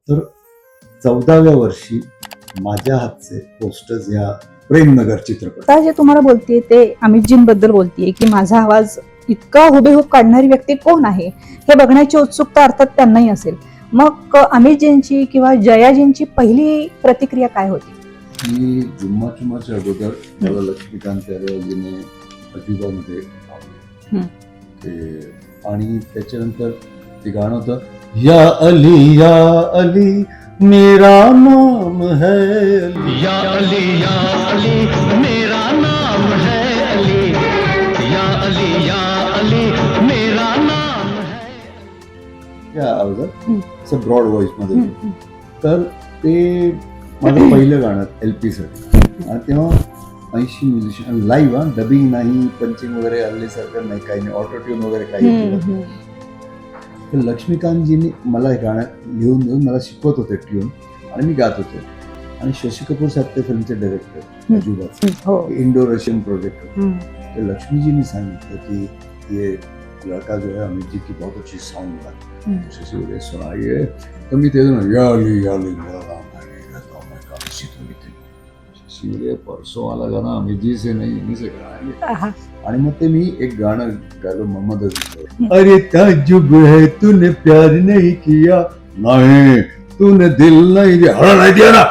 तर 14व्या वर्षी माझ्या हातचे पोस्टर्स या प्रेमनगर चित्रपट. आता जे तुम्हाला बोलतेय ते अमितजींबद्दल बोलतेय की माझा आवाज इतका हुबेहूब काढणारी व्यक्ती कोण आहे हे बघण्याची उत्सुकता अर्थात त्यांनाही असेल. मग अमितजींची किंवा जयाजींची पहिली प्रतिक्रिया काय होती? मी जुम्मा चुम्माच्या अगोदर मला लक्ष्मीकांत प्यारेजीने अजिबामध्ये ते, आणि त्याच्यानंतर ते गाणं होतं या अली मेरा नाम है अली, या अली मेरा नाम है अली, या अली मेरा नाम है. या आवाजात असं ब्रॉड व्हॉइस मध्ये. तर ते माझं पहिलं गाणं LP साठी. आणि तेव्हा 80 म्युझिशियन लाईव्ह, डबिंग नाही, पंचिंग वगैरे हल्लीसारखं नाही, काही नाही, ऑटो ट्यून वगैरे काही नाही. तर लक्ष्मीकांतजींनी मला हे गाणं लिहून देऊन मला शिकवत होते ट्यून आणि मी गात होते. आणि शशी कपूर साहेब ते फिल्मचे डायरेक्टर अजिबात इंडो रशियन प्रोजेक्ट होते. तर लक्ष्मीजींनी सांगितलं की ये लड़का जो है अमित जी की बहुत अच्छी साउंड है, शशी बोले सुनाइए. तर मी ते या अली मेरा नाम है तो मैं गाना सीख ली थी. शशी बोले परसों वाला गाना अमित जी से नहीं, इन्हीं से गाएंगे. आणि मग ते मी एक गाणं गायलो मोहम्मद अजीज. अरे ताजुब है तूने प्यार नहीं किया, नहीं तूने दिल नहीं दिया, हरा नहीं दिया ना.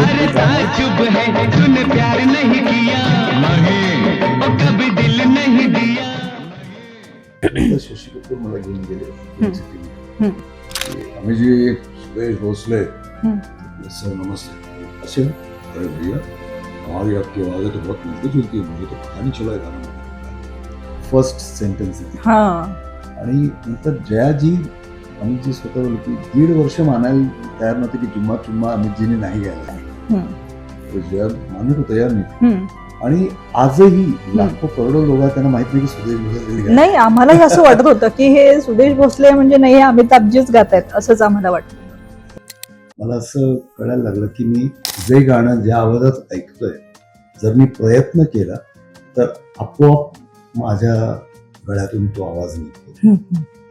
अरे ताजुब है तूने प्यार नहीं किया, नहीं और कभी दिल नहीं दिया. तर शशी कपूर मला घेऊन गेले. अमित जी, सुरेश भोसले, सर नमस्ते. अच्छा अरे भैया हमारी आपकी आवाज़ें तो बहुत मिलती जुलती है, मुझे तो पता नहीं चला गाना. First sentence. आणि नंतर जयाजी अमितजी स्वतः बोलले की 1.5 वर्ष मानायला तयार नव्हते की जुम्मा चुम्मा अमितजीने नाही गायला. जया मानत तयार नाही. आणि आजही लाखो करोडो लोक त्यांना माहित नाही की सुदेश भोसले नाही, आम्हालाही असं वाटत होतं की हे सुदेश भोसले म्हणजे नाही, अमिताभजीच गात आहेत असंच आम्हाला वाटतं. मला असं कळायला लागलं की मी जे गाणं ज्या आवाजात ऐकतोय, जर मी प्रयत्न केला तर आपोआप माझ्या गळ्यातून तो आवाज निघतो.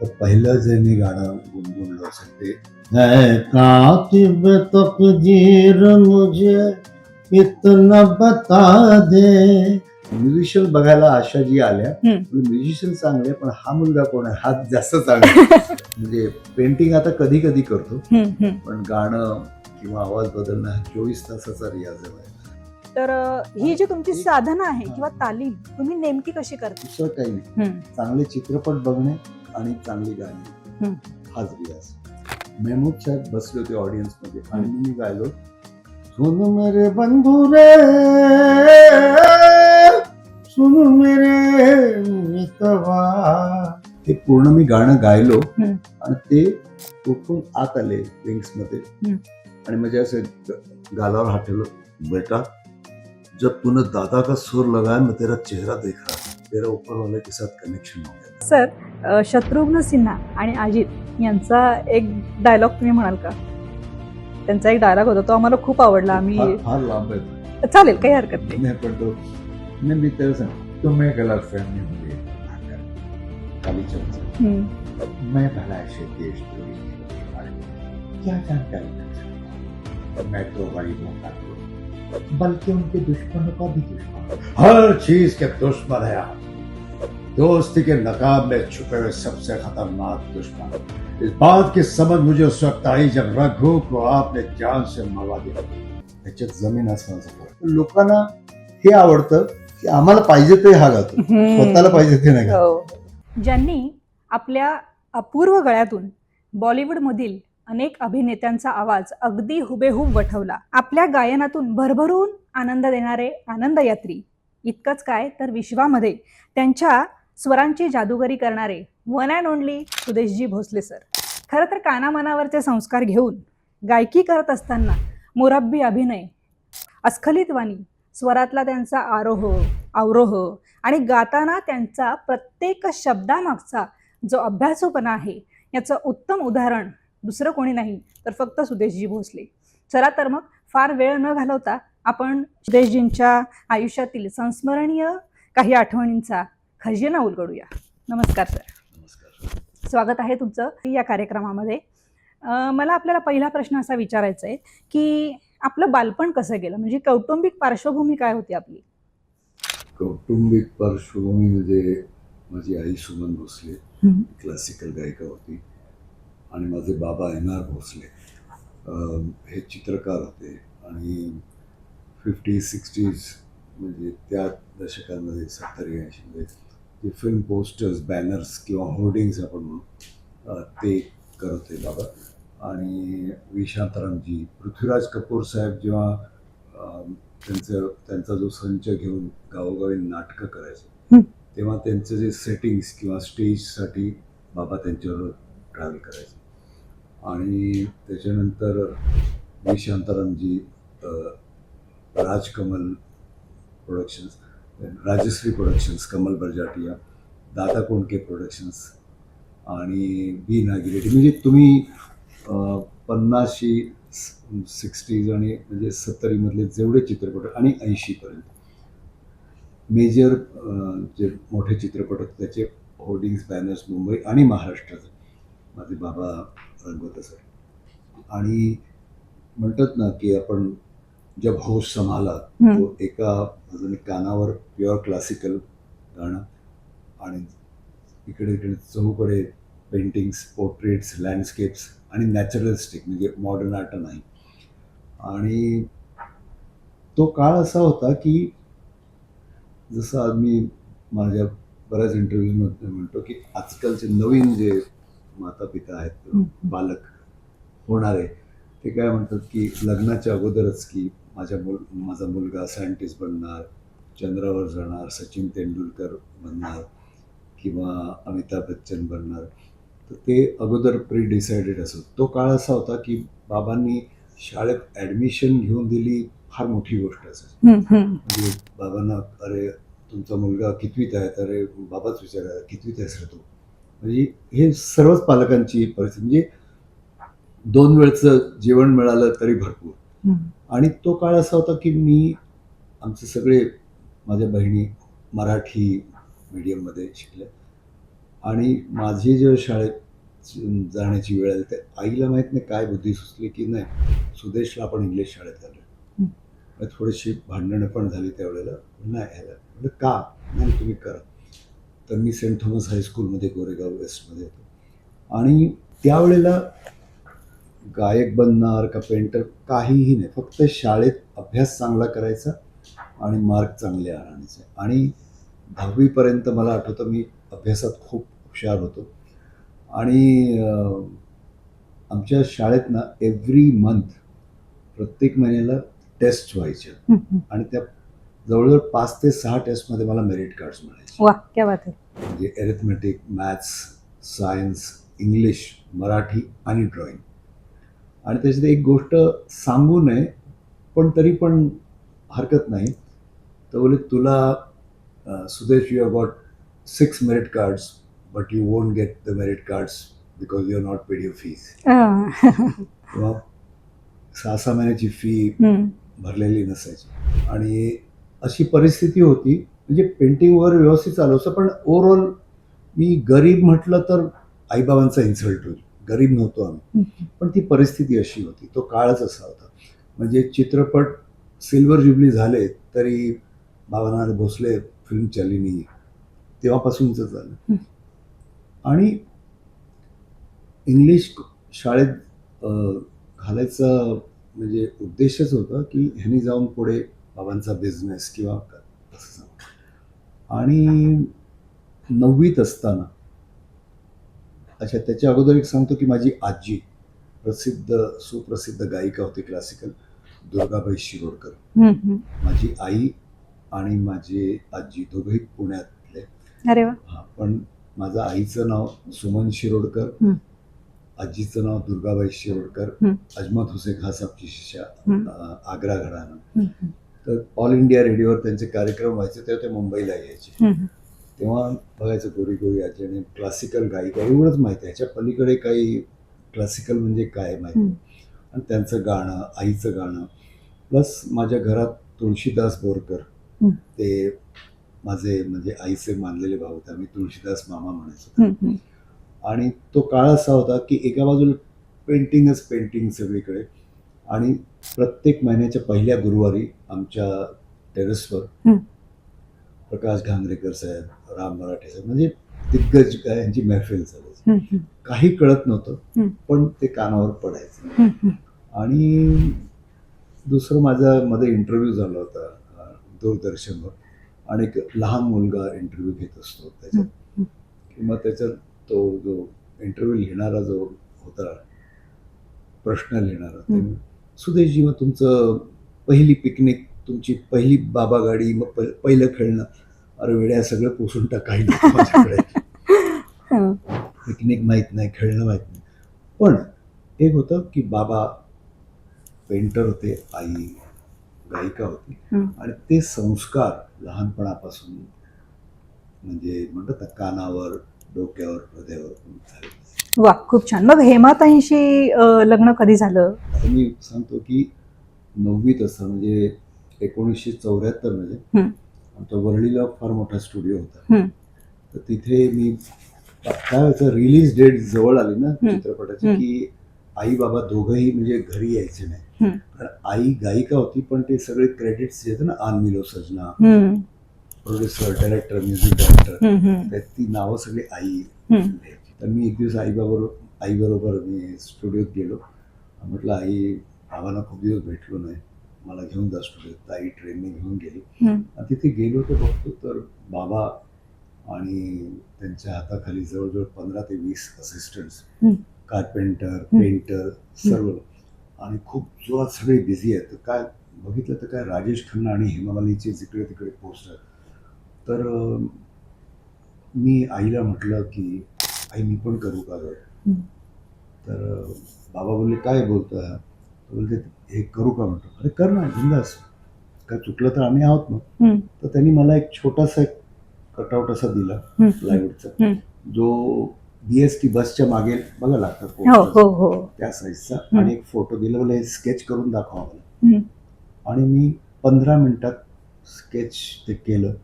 तर पहिलं जे मी गाणं गुणगुणलं असेल ते है कातिब तकदीर मुझे इतना बता दे. म्युझिशियन बघायला आशाजी आल्या, म्युझिशियन चांगले पण हा मुलगा कोण आहे हा जास्त चांगला. म्हणजे पेंटिंग आता कधी कधी करतो, पण गाणं किंवा आवाज बदलणं हा 24 तासाचा रियाज आहे. तर ही जी तुमची साधना आहे किंवा तालीम तुम्ही नेमकी कशी करता? दुसरं काही नाही, चांगले चित्रपट बघणे आणि चांगली गाणी, हाच रियाज. मेहमूद साहेब बसले होते ऑडियन्स मध्ये आणि मी गायलो सुन मेरे बंधू रे सुन मेरे मितवा. ते पूर्ण मी गाणं गायलो आणि ते उठून आत आले विंग्स मध्ये आणि म्हणजे असं गालावर हात ठेवलं. बेटा जब तूने दादा का सुर लगाया मैं तेरा चेहरा देख रहा था, तेरा ऊपर वाले के साथ कनेक्शन हो गया. सर, शत्रुघ्न सिन्हा आणि अजित यांचा एक डायलॉग तुम्ही म्हणाल का? त्यांचा एक डायलॉग होता, तो आम्हाला खूप आवडला. आम्ही फार लांब आहे, चालेल, काही हरकत नाही. पण तो मी त्याला सांग तुम्ही गलत फहमी हुई काली चर्चा, मैं भला ऐसे देश क्या जानकारी कर सकता, मैं तो गरीबों का बल्कि उनके दुश्मनों का भी दुश्मन, हर चीज के दुश्मन है आप. दोस्ती के नकाब में छुपे हुए सबसे खतरनाक दुश्मन. इस बात की समझ मुझे उस वक्त आई जब रघु को आपने जान से मरवा दिया. त्याच्यात जमीन आसमानाचा फरक. लोकांना हे आवडतं की आम्हाला पाहिजे ते हा गातो, स्वतःला पाहिजे ते नाही गातो. ज्यांनी आपल्या अपूर्व गळ्यातून बॉलिवूड मधील अनेक अभिनेत्यांचा आवाज अगदी हुबेहूब वठवला, आपल्या गायनातून भरभरून आनंद देणारे आनंद यात्री, इतकंच काय तर विश्वामध्ये त्यांच्या स्वरांची जादूगरी करणारे वन अँड ओनली सुदेशजी भोसले सर. खरं तर कानामनावरचे संस्कार घेऊन गायकी करत असताना मुरब्बी अभिनय, अस्खलित वाणी, स्वरातला त्यांचा आरोह अवरोह आणि गाताना त्यांचा प्रत्येक शब्दामागचा जो अभ्यासूपणा आहे, याचं उत्तम उदाहरण दुसरं कोणी नाही तर फक्त सुदेशजी भोसले. चला तर मग फार वेळ न घालवता आपण सुदेशजींच्या आयुष्यातील संस्मरणीय काही आठवणींचा खजिना उलगडूया. नमस्कार सर. नमस्कार. स्वागत आहे तुमचं या कार्यक्रमामध्ये. मला आपल्याला पहिला प्रश्न असा विचारायचा आहे की आपलं बालपण कसं गेलं, म्हणजे कौटुंबिक पार्श्वभूमी काय होती आपली? कौटुंबिक पार्श्वभूमी म्हणजे माझी आई सुमन भोसले क्लासिकल गायिका होती आणि माझे बाबा एन आर भोसले हे चित्रकार होते आणि 50-60s म्हणजे त्या दशकांमध्ये 70-80मध्ये जे फिल्म पोस्टर्स बॅनर्स किंवा होर्डिंग्स आपण म्हणू ते करत होते बाबा. आणि व्ही शांतारामजी, पृथ्वीराज कपूर साहेब जेव्हा त्यांचा जो संच घेऊन गावोगावी नाटकं करायचे तेव्हा त्यांचं जे सेटिंग्स किंवा स्टेजसाठी बाबा त्यांच्यावर ट्रॅव्हल करायचे. आणि त्याच्यानंतर व्ही शांतारामजी, Rajkamal productions, Rajshri productions, Kamal Barjatya, Dada Kondke productions आणि बी नागिरेड्डी. म्हणजे तुम्ही 50शी 60s आणि म्हणजे 70मधले जेवढे चित्रपट आणि 80पर्यंत मेजर जे मोठे चित्रपट होते त्याचे होर्डिंग्स बॅनर्स मुंबई आणि महाराष्ट्राचे माझे बाबा रंगवत असत. आणि म्हणतात ना की आपण जब होश संभाला तो एका बाजूने कानावर प्युअर क्लासिकल गाणं आणि इकडे इकडे चहूकडे पेंटिंग्स, पोर्ट्रेट्स, लँडस्केप्स आणि नॅचरलिस्टिक म्हणजे मॉडर्न आर्ट नाही. आणि तो काळ असा होता की जसं आज मी माझ्या बऱ्याच इंटरव्ह्यूजमध्ये म्हणतो की आजकालचे नवीन जे माता पिता आहेत बालक होणारे ते काय म्हणतात की लग्नाच्या अगोदरच की माझा मुलगा सायंटिस्ट बनणार, चंद्रावर जाणार, सचिन तेंडुलकर बनणार किंवा अमिताभ बच्चन बनणार. तर ते अगोदर प्री डिसाइडेड असत. तो काळ असा होता की बाबांनी शाळेत ॲडमिशन घेऊन दिली फार मोठी गोष्ट असायची. म्हणजे बाबांना अरे तुमचा मुलगा कितवीत आहे, अरे बाबाच विचारा कितवीत आहेस रे तू. म्हणजे हे सर्वच पालकांची परिस्थिती. म्हणजे 2 वेळचं जेवण मिळालं तरी भरपूर. आणि तो काळ असा होता की आमचे सगळे माझ्या बहिणी मराठी मीडियममध्ये शिकल्या आणि माझी जेव्हा शाळेत जाण्याची वेळ आली तर आईला माहीत नाही काय बुद्धी सुचली की नाही सुदेशला आपण इंग्लिश शाळेत घालूया. थोडीशी भांडणं पण झाली त्यावेळेला. नाही ह्याला म्हणजे का नाही तुम्ही करा. तर मी सेंट थॉमस हायस्कूलमध्ये गोरेगाव वेस्टमध्ये होतो आणि त्यावेळेला गायक बनणार का पेंटर काहीही नाही, फक्त शाळेत अभ्यास चांगला करायचा आणि मार्क चांगले आणायचे. आणि 10वीपर्यंत मला आठवतं मी अभ्यासात खूप हुशार होतो. आणि आमच्या शाळेत ना एव्हरी मंथ प्रत्येक महिन्याला टेस्ट व्हायच्या आणि त्या जवळजवळ 5 ते 6 टेस्टमध्ये मला मेरिट कार्ड्स मिळायचे. वा क्या बात आहे. म्हणजे ॲरिथमेटिक, मॅथ्स, सायन्स, इंग्लिश, मराठी आणि ड्रॉइंग. आणि त्याच्यात एक गोष्ट सांगू नये पण तरी पण हरकत नाही. तर बोले तुला Sudesh you have got 6 merit cards but you won't get the merit cards because you are not paid your fees. किंवा 6 महिन्याची फी भरलेली नसायची आणि अशी परिस्थिती होती. म्हणजे पेंटिंग वगैरे व्यवस्थित चालू असतं पण ओव्हरऑल मी गरीब म्हटलं तर आईबाबांचा इन्सल्ट होईल. गरीब नव्हतो आम्ही पण ती परिस्थिती अशी होती. तो काळच असा होता. म्हणजे चित्रपट सिल्वर ज्युबली झाले तरी बाबांना भोसले फिल्म चालली नाही तेव्हापासूनच झालं. आणि इंग्लिश शाळेत घालायचा म्हणजे उद्देशच होता की ह्यांनी जाऊन पुढे बाबांचा बिझनेस किंवा असं. आणि 9वीत असताना अच्छा त्याच्या अगोदर एक सांगतो की माझी आजी सुप्रसिद्ध गायिका होती क्लासिकल, दुर्गाबाई शिरोडकर. माझी आई आणि माझी आजी दोघंही पुण्यातले. अरे वा. हा पण माझं आईचं नाव सुमन शिरोडकर, आजीचं नाव दुर्गाबाई शिरोडकर, अजमत हुसेन खास आमची शिष्या, आग्रा घराणं. तर ऑल इंडिया रेडिओवर त्यांचे कार्यक्रम व्हायचे तेव्हा ते मुंबईला यायचे. तेव्हा बघायचं गोरी गोरी आजी आणि क्लासिकल गायिका एवढंच माहिती आहे. ह्याच्या पलीकडे काही क्लासिकल म्हणजे काय माहिती. आणि त्यांचं गाणं, आईचं गाणं, प्लस माझ्या घरात तुळशीदास बोरकर ते माझे म्हणजे आईचे मानलेले भाऊ होते. आम्ही तुळशीदास मामा म्हणायचो. आणि तो काळ असा होता की एका बाजूला पेंटिंगच पेंटिंग सगळीकडे. आणि प्रत्येक महिन्याच्या पहिल्या गुरुवारी आमच्या टेरेसवर हं. प्रकाश घांगरेकर साहेब, राम मराठे साहेब, म्हणजे दिग्गज गायकांची महफिल चालायची. हं, हं, काही कळत नव्हतं, हं. पण ते कानावर पडायचं. हं, हं. आणि दुसरं माझा मध्ये इंटरव्ह्यू झाला होता दूरदर्शनवर, आणि एक लहान मुलगा इंटरव्ह्यू घेत असतो त्याच्यात, हं. की मग त्याच्यात तो जो इंटरव्ह्यू लिहिणारा जो होता, प्रश्न लिहिणारा, ते सुदेशजी, मग तुमचं पहिली पिकनिक, तुमची पहिली बाबा गाडी, मग पहिलं खेळणं. अरे वेड्या, सगळं पुसून टाकायला माझ्याकडे. हं. पिकनिक माहीत नाही, खेळणं माहीत नाही. पण एक होतं की बाबा पेंटर होते, आई गायिका होती, हं. आणि ते संस्कार लहानपणापासून म्हणजे म्हणतात ना, कानावर, डोक्यावर, हृदयावर झाले. वा, खूप छान. मग हेमाताईंशी लग्न कधी झालं? आता मी सांगतो की 9वीत असताना, म्हणजे 1974 मध्ये हं. आमचा वरळीला फार मोठा स्टुडिओ होता. हं. तर तिथे मी काय व्हायचं, रिलीज डेट जवळ आली ना हं. चित्रपटाची, हं. की आई बाबा दोघंही म्हणजे घरी यायचे नाही. हं. कारण आई गायिका होती, पण ते सगळे क्रेडिट्स जे आहेत ना, आन मिलो सजना, हं. प्रोड्युसर, डायरेक्टर, म्युझिक डायरेक्टर, हं. हं. तर ती नावं सगळी आई हं. लिहायची. तर मी एक दिवस आईबरोबर मी स्टुडिओत गेलो. म्हटलं, आई, भावांना खूप दिवस भेटलो नाही, मला घेऊन जा स्टुडिओत. आई ट्रेनने घेऊन गेली. हं. आणि तिथे गेलो तर बघतो तर बाबा आणि त्यांच्या हाताखाली जवळजवळ 15 ते 20 असिस्टंट्स, हं. कार्पेंटर, पेंटर, सर्व, आणि खूप जोरात सगळे बिझी आहेत. तर काय बघितलं तर काय, राजेश खन्ना आणि हेमामालिनीचे जिकडे तिकडे पोस्टर. तर मी आईला म्हटलं की आई, मी पण करू का गं? हं. तर बाबा बोलले, काय बोलतोय हा? बोलते, हे करू का? म्हटलं, अरे कर ना, बिंदास, काय चुकलं तर आम्ही आहोत ना. हं. तर त्यांनी मला एक छोटासा एक कटआउट असा दिला हं. प्लायवूडचा, हं. जो BST बसच्या मागे बघा लागतात हो, posters, हो, हो. त्या साईजचा. हं. आणि एक फोटो दिला, बोले स्केच करून दाखवा मला. हं. आणि मी 15 मिनिटात स्केच ते केलं.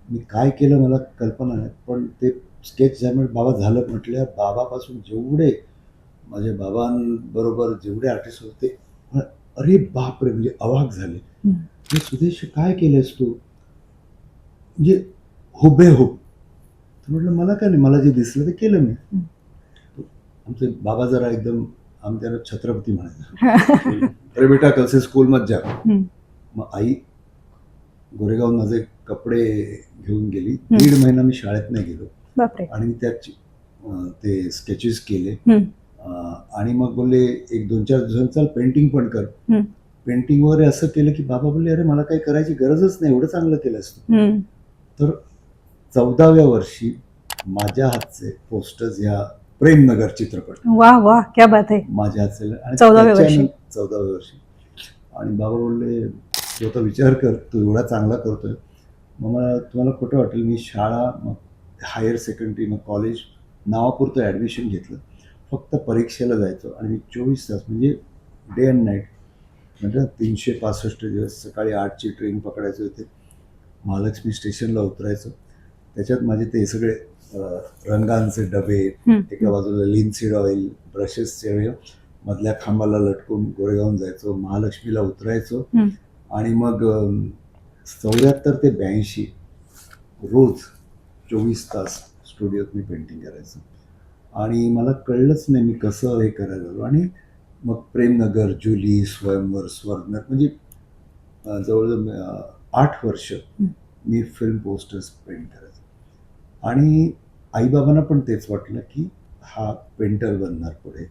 मी काय केलं मला कल्पना नाही, पण ते स्केच ज्यामुळे बाबा झालं, म्हटल्या बाबापासून जेवढे माझ्या बाबांबरोबर जेवढे आर्टिस्ट होते ते, अरे बापरे, म्हणजे अवाक झाले. हं. हे सुदेश, काय केलंस तू, म्हणजे हुबेहूब. तर म्हटलं, मला काय नाही, मला जे दिसलं ते केलं मी. हं. आमचे बाबा जरा एकदम, आम्ही त्यांना छत्रपती म्हणायचं. अरे बेटा, कसे स्कूल मत जा. हं. मग आई गोरेगावहून माझे कपडे घेऊन गेली. हं. 1.5 महिना मी शाळेत नाही गेलो. बापरे. आणि मी त्यात ते स्केचेस केले. हं. आणि मग बोलले, एक 2-4 दिवसांनी चाल पेंटिंग पण कर. हं. पेंटिंग वगैरे असं केलं की बाबा बोलले, अरे मला काही करायची गरजच नाही, एवढं चांगलं केलंस तू. हं. तर 14व्या वर्षी माझ्या हातचे पोस्टर्स ह्या प्रेमनगर चित्रपट वाह, वाह, क्या बात है. माझ्या हातचे, आणि 14व्या वर्षी. 14व्या वर्षी. आणि बाबा बोलले, तू आता विचार कर, तू एवढा चांगला करतोय. मग मला, तुम्हाला खोटं वाटेल, मी शाळा, मग हायर सेकंडरी, मग कॉलेज नावापुरतं ॲडमिशन घेतलं. फक्त परीक्षेला जायचो, आणि मी 24 तास, म्हणजे डे अँड नाईट, म्हणजे 365 दिवस, सकाळी 8ची ट्रेन पकडायचो, इथे महालक्ष्मी स्टेशनला उतरायचं. त्याच्यात माझे ते सगळे रंगांचे डबे, हं. एका बाजूला लिनसीड ऑइल, ब्रशेसचे, मधल्या खांबाला लटकून गोरेगावून जायचो, महालक्ष्मीला उतरायचो. हं. आणि मग 74 ते 82 रोज 24 तास स्टुडिओत मी पेंटिंग करायचो. आणि मला कळलंच नाही मी कसं हे करायला लागलो. आणि मग प्रेमनगर, जुली, स्वयंवर, स्वर्णर, म्हणजे जवळजवळ 8 वर्ष मी फिल्म पोस्टर्स पेंट करायचो. आणि आईबाबांना पण तेच वाटलं की हा पेंटर बनणार पुढे.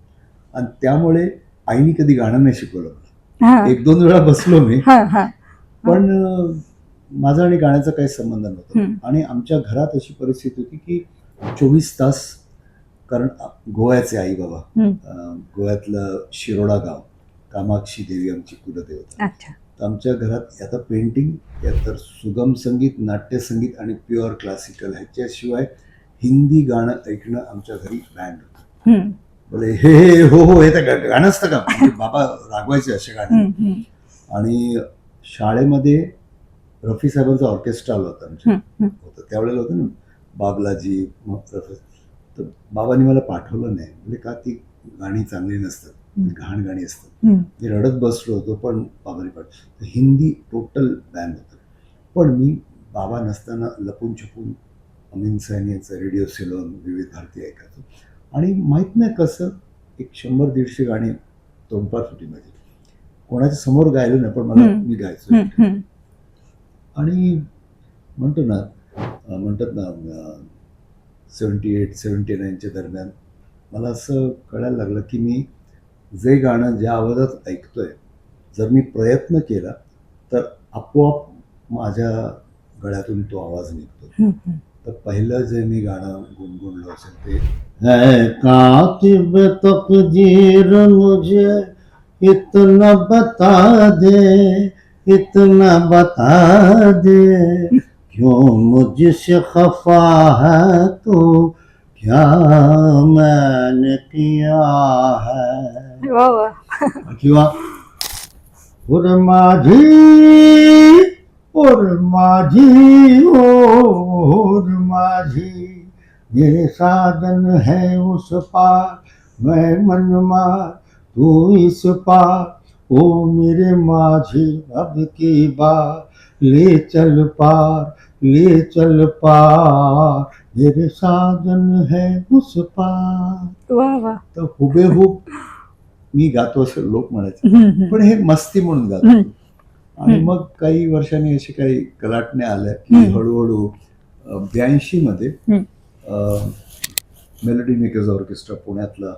आणि त्यामुळे आईनी कधी गाणं नाही शिकवलं मला. हां. 1-2 वेळा बसलो मी, हां, हां. पण माझा आणि गाण्याचा काही संबंध नव्हता. हं. आणि आमच्या घरात अशी परिस्थिती होती की 24 तास, कारण गोव्याचे आई बाबा, हं. गोव्यातलं शिरोडा गाव, कामाक्षी देवी आमची कुलदेवता. अच्छा. तर आमच्या घरात आता पेंटिंग, तर सुगम संगीत, नाट्यसंगीत आणि प्युअर क्लासिकल, ह्याच्याशिवाय हिंदी गाणं ऐकणं आमच्या घरी बँड होतं. हं. बोले, हे हे हो हो, हे तर गाणं असतं का? म्हणजे बाबा रागवायचे असे गाणे. हं. हं. आणि शाळेमध्ये रफी साहेबांचा ऑर्केस्ट्रा आला होता आमच्या, हं. हं. होतं त्यावेळेला, होतं ना बाबलाजी, मग रफी. तर बाबांनी मला पाठवलं नाही. म्हणजे का, ती गाणी चांगली नसतात, घाण गाणी असतात. हम्म. मी रडत बसलो होतो, पण बाबारी पाठ हिंदी टोटल बॅन होतं. पण मी बाबा नसताना लपून छपून अमीन सैन यांचं रेडिओ सिलोन विविध भारती ऐकायचो. आणि माहीत नाही कसं एक 100-150 गाणी तोंडपाठ होती माझी. कोणाच्या समोर गायलो नाही, पण मला मी गायचो. आणि म्हणतो ना म्हणतात ना 78-79च्या दरम्यान मला असं कळायला लागलं की मी जे गाणं ज्या आवाजात ऐकतोय, जर मी प्रयत्न केला तर आपोआप माझ्या गळ्यातून तो आवाज निघतो. तर पहिलं जे मी गाणं गुणगुणलं असेल ते है कातिब तकदीर मुझे इतना बता दे, इतना बता दे, क्यों मुझसे खफा है तू, क्या मैंने किया है. वा वा. किंवा और माझी और माझी ये साधन है उस पार, मैं मनमार तू इस पार, ओ मेरे माझी अब की बार, ले चल पार, मेरे साधन है उस पार. वा वा. तर हुबेहूब मी गातो असं लोक म्हणायचे, पण हे मस्ती म्हणून गातो. आणि मग काही वर्षांनी असे काही कलाटण्या आल्या की हळूहळू 82 मध्ये मेलोडी मेकर्स ऑर्केस्ट्रा पुण्यातला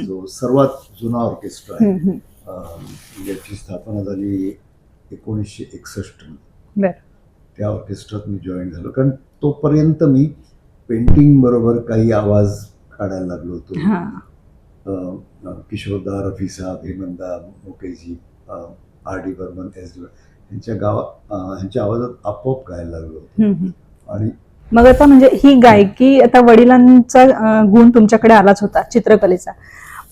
जो सर्वात जुना ऑर्केस्ट्रा आहे, याची स्थापना झाली 1961 मध्ये. त्या ऑर्केस्ट्रात मी जॉईन झालो, कारण तोपर्यंत मी पेंटिंग बरोबर काही आवाज काढायला लागलो होतो. किशोरदा, रफी साहब, हेमंदा मुकेजी, R.D. बर्मन, S.D. ह्यांच्या आवाजात आपोआप गायला लागलो होतो. आणि मग आता म्हणजे ही गायकी, आता वडिलांचा गुण तुमच्याकडे आलाच होता चित्रकलेचा,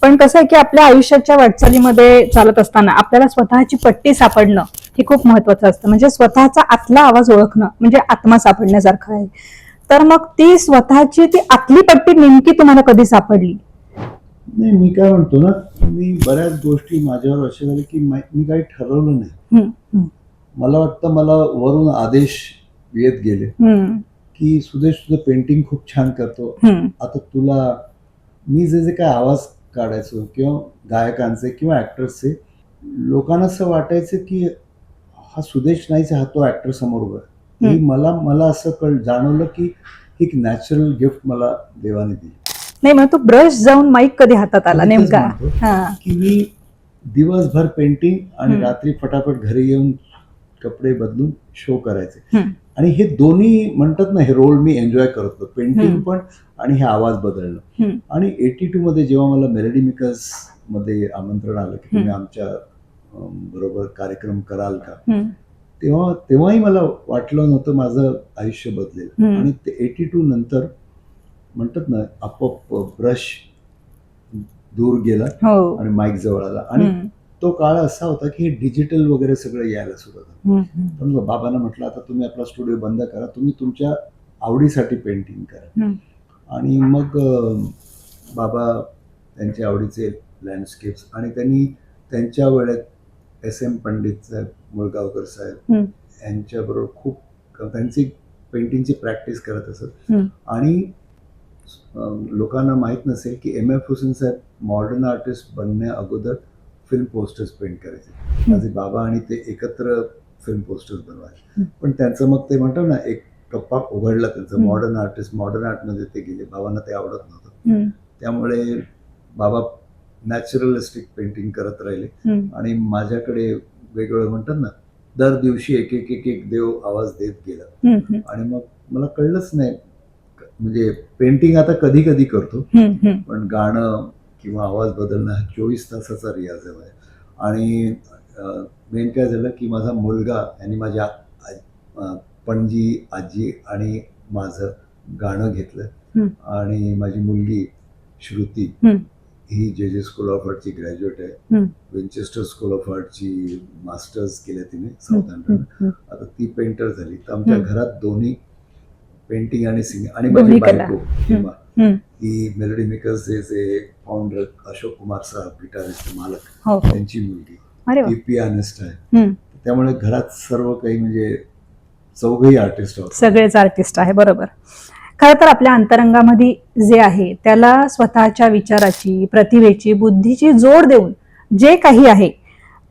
पण कसं आहे की आपल्या आयुष्याच्या वाटचालीमध्ये चालत असताना आपल्याला स्वतःची पट्टी सापडणं हे खूप महत्वाचं असतं. म्हणजे स्वतःचा आतला आवाज ओळखणं म्हणजे आत्मा सापडण्यासारखं आहे. तर मग ती स्वतःची ती आतली पट्टी नेमकी तुम्हाला कधी सापडली? नाही, मी काय म्हणतो ना, मी बऱ्याच गोष्टी माझ्यावर असे झाले की मी काही ठरवलं नाही. मला वाटतं मला वरून आदेश येत गेले की सुदेश तुझं पेंटिंग खूप छान करतो, आता तुला मी जे काय आवाज काढायचो किंवा गायकांचे किंवा ऍक्टर्सचे, लोकांना असं वाटायचं की हा सुदेश नाहीच, हा तो ऍक्टर समोर उभा आहे. मला असं जाणवलं की एक नॅचरल गिफ्ट मला देवाने दिली. नाही, मग तो ब्रश जाऊन माईक कधी हातात आला नेमका? की मी दिवसभर पेंटिंग आणि रात्री फटाफट घरी येऊन कपडे बदलून शो करायचे. आणि हे दोन्ही म्हणतात ना, हे रोल मी एन्जॉय करत होतो, पेंटिंग पण आणि हे आवाज बदलणं. आणि 82 मध्ये जेव्हा मला मेलोडी मेकर्स मध्ये आमंत्रण आलं की तुम्ही आमच्या बरोबर कार्यक्रम कराल का, तेव्हाही मला वाटलं नव्हतं माझं आयुष्य बदलेल. आणि ते 82 नंतर म्हणतात ना, आपोआप ब्रश दूर गेला आणि माईक जवळ आला. आणि तो काळ असा होता की हे डिजिटल वगैरे सगळं यायला सुरू झालं. पण बाबांना म्हटलं, आता तुम्ही आपला स्टुडिओ बंद करा, तुम्ही तुमच्या आवडीसाठी पेंटिंग करा. आणि मग बाबा त्यांच्या आवडीचे लँडस्केप्स, आणि त्यांनी त्यांच्या वेळेत SM पंडित साहेब, मुळगावकर साहेब यांच्याबरोबर खूप त्यांची पेंटिंगची प्रॅक्टिस करत असत. आणि लोकांना माहीत नसेल की M.F. हुसेन साहेब मॉडर्न आर्टिस्ट बनण्या अगोदर फिल्म पोस्टर्स पेंट करायचे. माझे बाबा आणि ते एकत्र फिल्म पोस्टर्स बनवायचे. पण त्यांचं मग ते म्हणतात ना, एक कप्पा उघडला त्यांचा, मॉडर्न आर्टमध्ये ते गेले. बाबांना ते आवडत नव्हतं. त्यामुळे बाबा नॅचरलिस्टिक पेंटिंग करत राहिले. आणि माझ्याकडे वेगवेगळं म्हणतात ना, दर दिवशी एक एक एक देव आवाज देत गेला. आणि मग मला कळलंच नाही, म्हणजे पेंटिंग आता कधी कधी करतो, पण गाणं किंवा आवाज बदलणं हा 24 तासाचा रियाज आहे. आणि मेन काय झालं की माझा मुलगा यांनी माझ्या पणजी, आजी आणि माझं गाणं घेतलं. आणि माझी मुलगी श्रुती ही JJ स्कूल ऑफ आर्टची ग्रॅज्युएट आहे. विंचेस्टर स्कूल ऑफ आर्टची मास्टर्स केल्या तिने साऊथहॅम्प्टन. आता ती पेंटर झाली. तर आमच्या घरात दोन्ही पेंटिंग आणि सिंगिंग. आणि माझी बायको हम्म. की मेलोडी मेकर्सचे जे फाउंडर अशोक कुमार साहब, गिटारिस्ट मालक, हो हो. त्यांची मुलगी अरे वा. ती पियानिस्ट आहे. हम्म. त्यामुळे घरात सर्व काही म्हणजे चौघही आर्टिस्ट आहोत. सगळेच आर्टिस्ट आहे, बरोबर. खरं तर आपल्या अंतरंगामध्ये जे आहे त्याला स्वतःच्या विचाराची, प्रतिभेची, बुद्धीची जोड देऊन जे काही आहे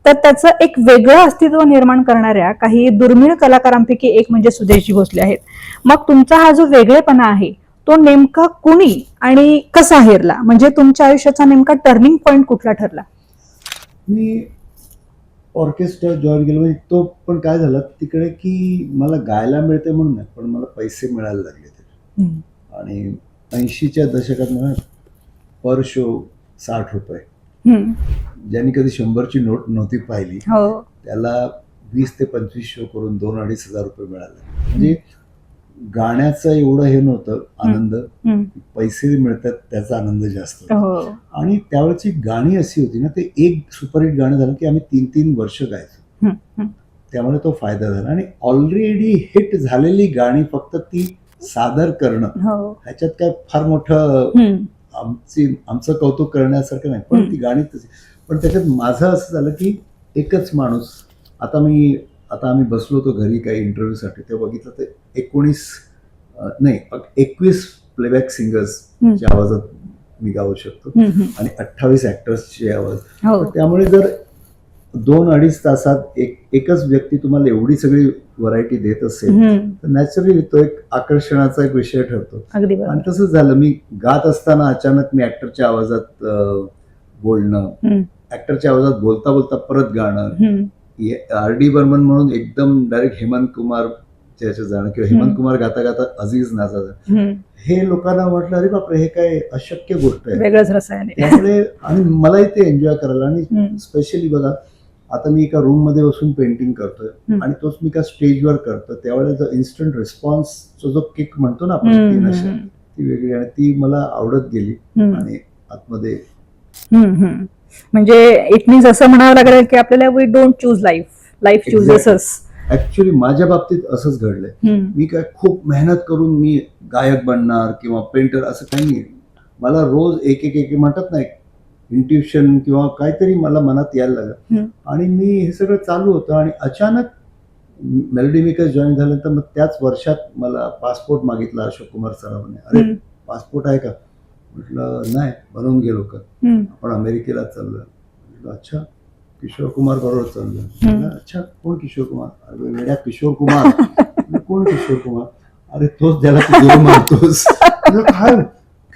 तर त्याचं एक वेगळं अस्तित्व निर्माण करणाऱ्या काही दुर्मिळ कलाकारांपैकी एक म्हणजे सुदेशजी भोसले आहेत. मग तुमचा हा जो वेगळेपणा आहे तो नेमका कुणी आणि कसा हेरला, म्हणजे तुमच्या आयुष्याचा नेमका टर्निंग पॉइंट कुठला ठरला? मी ऑर्केस्ट्रा जॉईन केलं म्हणजे तो पण काय झालं तिकडे की मला गायला मिळते म्हणून नाही, पण मला पैसे मिळायला लागले ते. आणि 80च्या दशकात मला पर शो 60 रुपये, ज्यांनी कधी 100ची नोट नव्हती पाहिली हो. त्याला 20 ते 25 शो करून 2-2.5 हजार रुपये मिळाले. म्हणजे गाण्याचं एवढं हे नव्हतं आनंद, पैसे मिळतात त्याचा आनंद जास्त होता. हो. आणि त्यावेळेची गाणी अशी होती ना, ते एक सुपरहिट गाणं झालं की आम्ही 3-3 वर्ष गायचो. त्यामुळे तो फायदा झाला. आणि ऑलरेडी हिट झालेली गाणी फक्त ती सादर करणं, हो. ह्याच्यात काय फार मोठं आमचं कौतुक करण्यासारखं नाही, पण ती गाणी तशी. पण त्याच्यात माझं असं झालं की एकच माणूस, आता आम्ही बसलो होतो घरी काही इंटरव्ह्यूसाठी, ते बघितलं तर 21 प्लेबॅक सिंगर्सच्या आवाजात मी गाऊ शकतो आणि 28 ऍक्टर्सचे आवाज. हो. त्यामुळे जर 2-2.5 तासात एकच व्यक्ती तुम्हाला एवढी सगळी व्हरायटी देत असेल तर नॅचरली तो एक आकर्षणाचा एक विषय ठरतो. अगदी बरोबर. आणि तसंच झालं, मी गात असताना अचानक मी ऍक्टरच्या आवाजात बोलणं, ऍक्टरच्या आवाजात बोलता बोलता परत गाणं, आर.डी. बर्मन म्हणून एकदम डायरेक्ट हेमंत कुमार त्याच्यात जाणं, किंवा हेमंत कुमार गाता गाता अजीज नाचायचं, हे लोकांना वाटलं अरे बापरे हे काय अशक्य गोष्ट आहे, वेगळंच रसायन आहे. त्यामुळे आणि मलाही ते एन्जॉय करायला. आणि स्पेशली बघा, आता मी एका रूम मध्ये बसून पेंटिंग करतोय आणि तोच मी एका स्टेजवर करतो, त्यावेळेला इन्स्टंट रिस्पॉन्सचा जो किक म्हणतो ना आपण, ती नशा ती वेगळी, आणि ती मला आवडत गेली. आणि आतमध्ये म्हणजे इट मीन्स असं म्हणावं लागेल की आपल्याला we don't choose life chooses us. Actually माझ्या बाबतीत असंच घडलंय. मी काय खूप मेहनत करून मी गायक बनणार किंवा पेंटर असं काही नाही. मला रोज एक म्हणतात ना, इंट्युशन किंवा काहीतरी मला मनात यायला लागलं आणि मी हे सगळं चालू होतं. आणि अचानक मेलोडी मेकर्स जॉईन झाल्यानंतर मग त्याच वर्षात मला पासपोर्ट मागितला अशोक कुमार सरावाने. अरे पासपोर्ट आहे का? म्हटलं नाही, बनवून गेलो का, आपण अमेरिकेला चाललोय. म्हटलं अच्छा, किशोर कुमार बरोबर चाललोय. अच्छा, कोण किशोर कुमार? अरे वेड्या, किशोर कुमार. कोण किशोर कुमार? अरे तोच ज्याला तू मारतोस. काय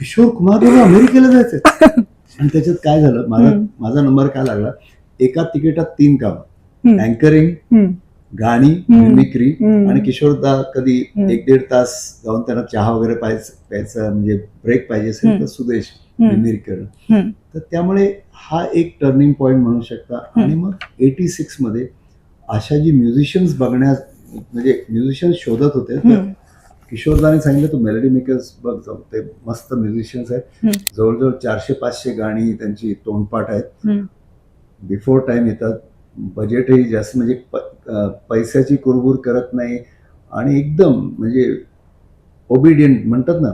किशोर कुमार बरोबर अमेरिकेला जायचंय? आणि त्याच्यात काय झालं, माझा नंबर काय लागला, एका तिकिटात 3 कामं, अँकरिंग, गाणी, मिमिक्री, आणि किशोरदा कधी 1-1.5 तास जाऊन त्यांना चहा वगैरे प्यायचा म्हणजे ब्रेक पाहिजे असेल तर सुदेश मिमिक्री करणं. तर त्यामुळे हा एक टर्निंग पॉइंट म्हणू शकता. आणि मग 86 मध्ये अशा जी म्युझिशियन्स म्हणजे म्युझिशियन्स शोधत होते, तर किशोरदाने सांगितलं तू मेलोडी मेकर्स बघ जाऊ, ते मस्त म्युझिशियन्स आहेत, जवळजवळ 400-500 गाणी त्यांची तोंडपाठ आहेत, बिफोर टाइम येतात, बजेटही जास्त, म्हणजे पैशाची कुरबुर करत नाही, आणि एकदम म्हणजे ओबिडियंट म्हणतात ना.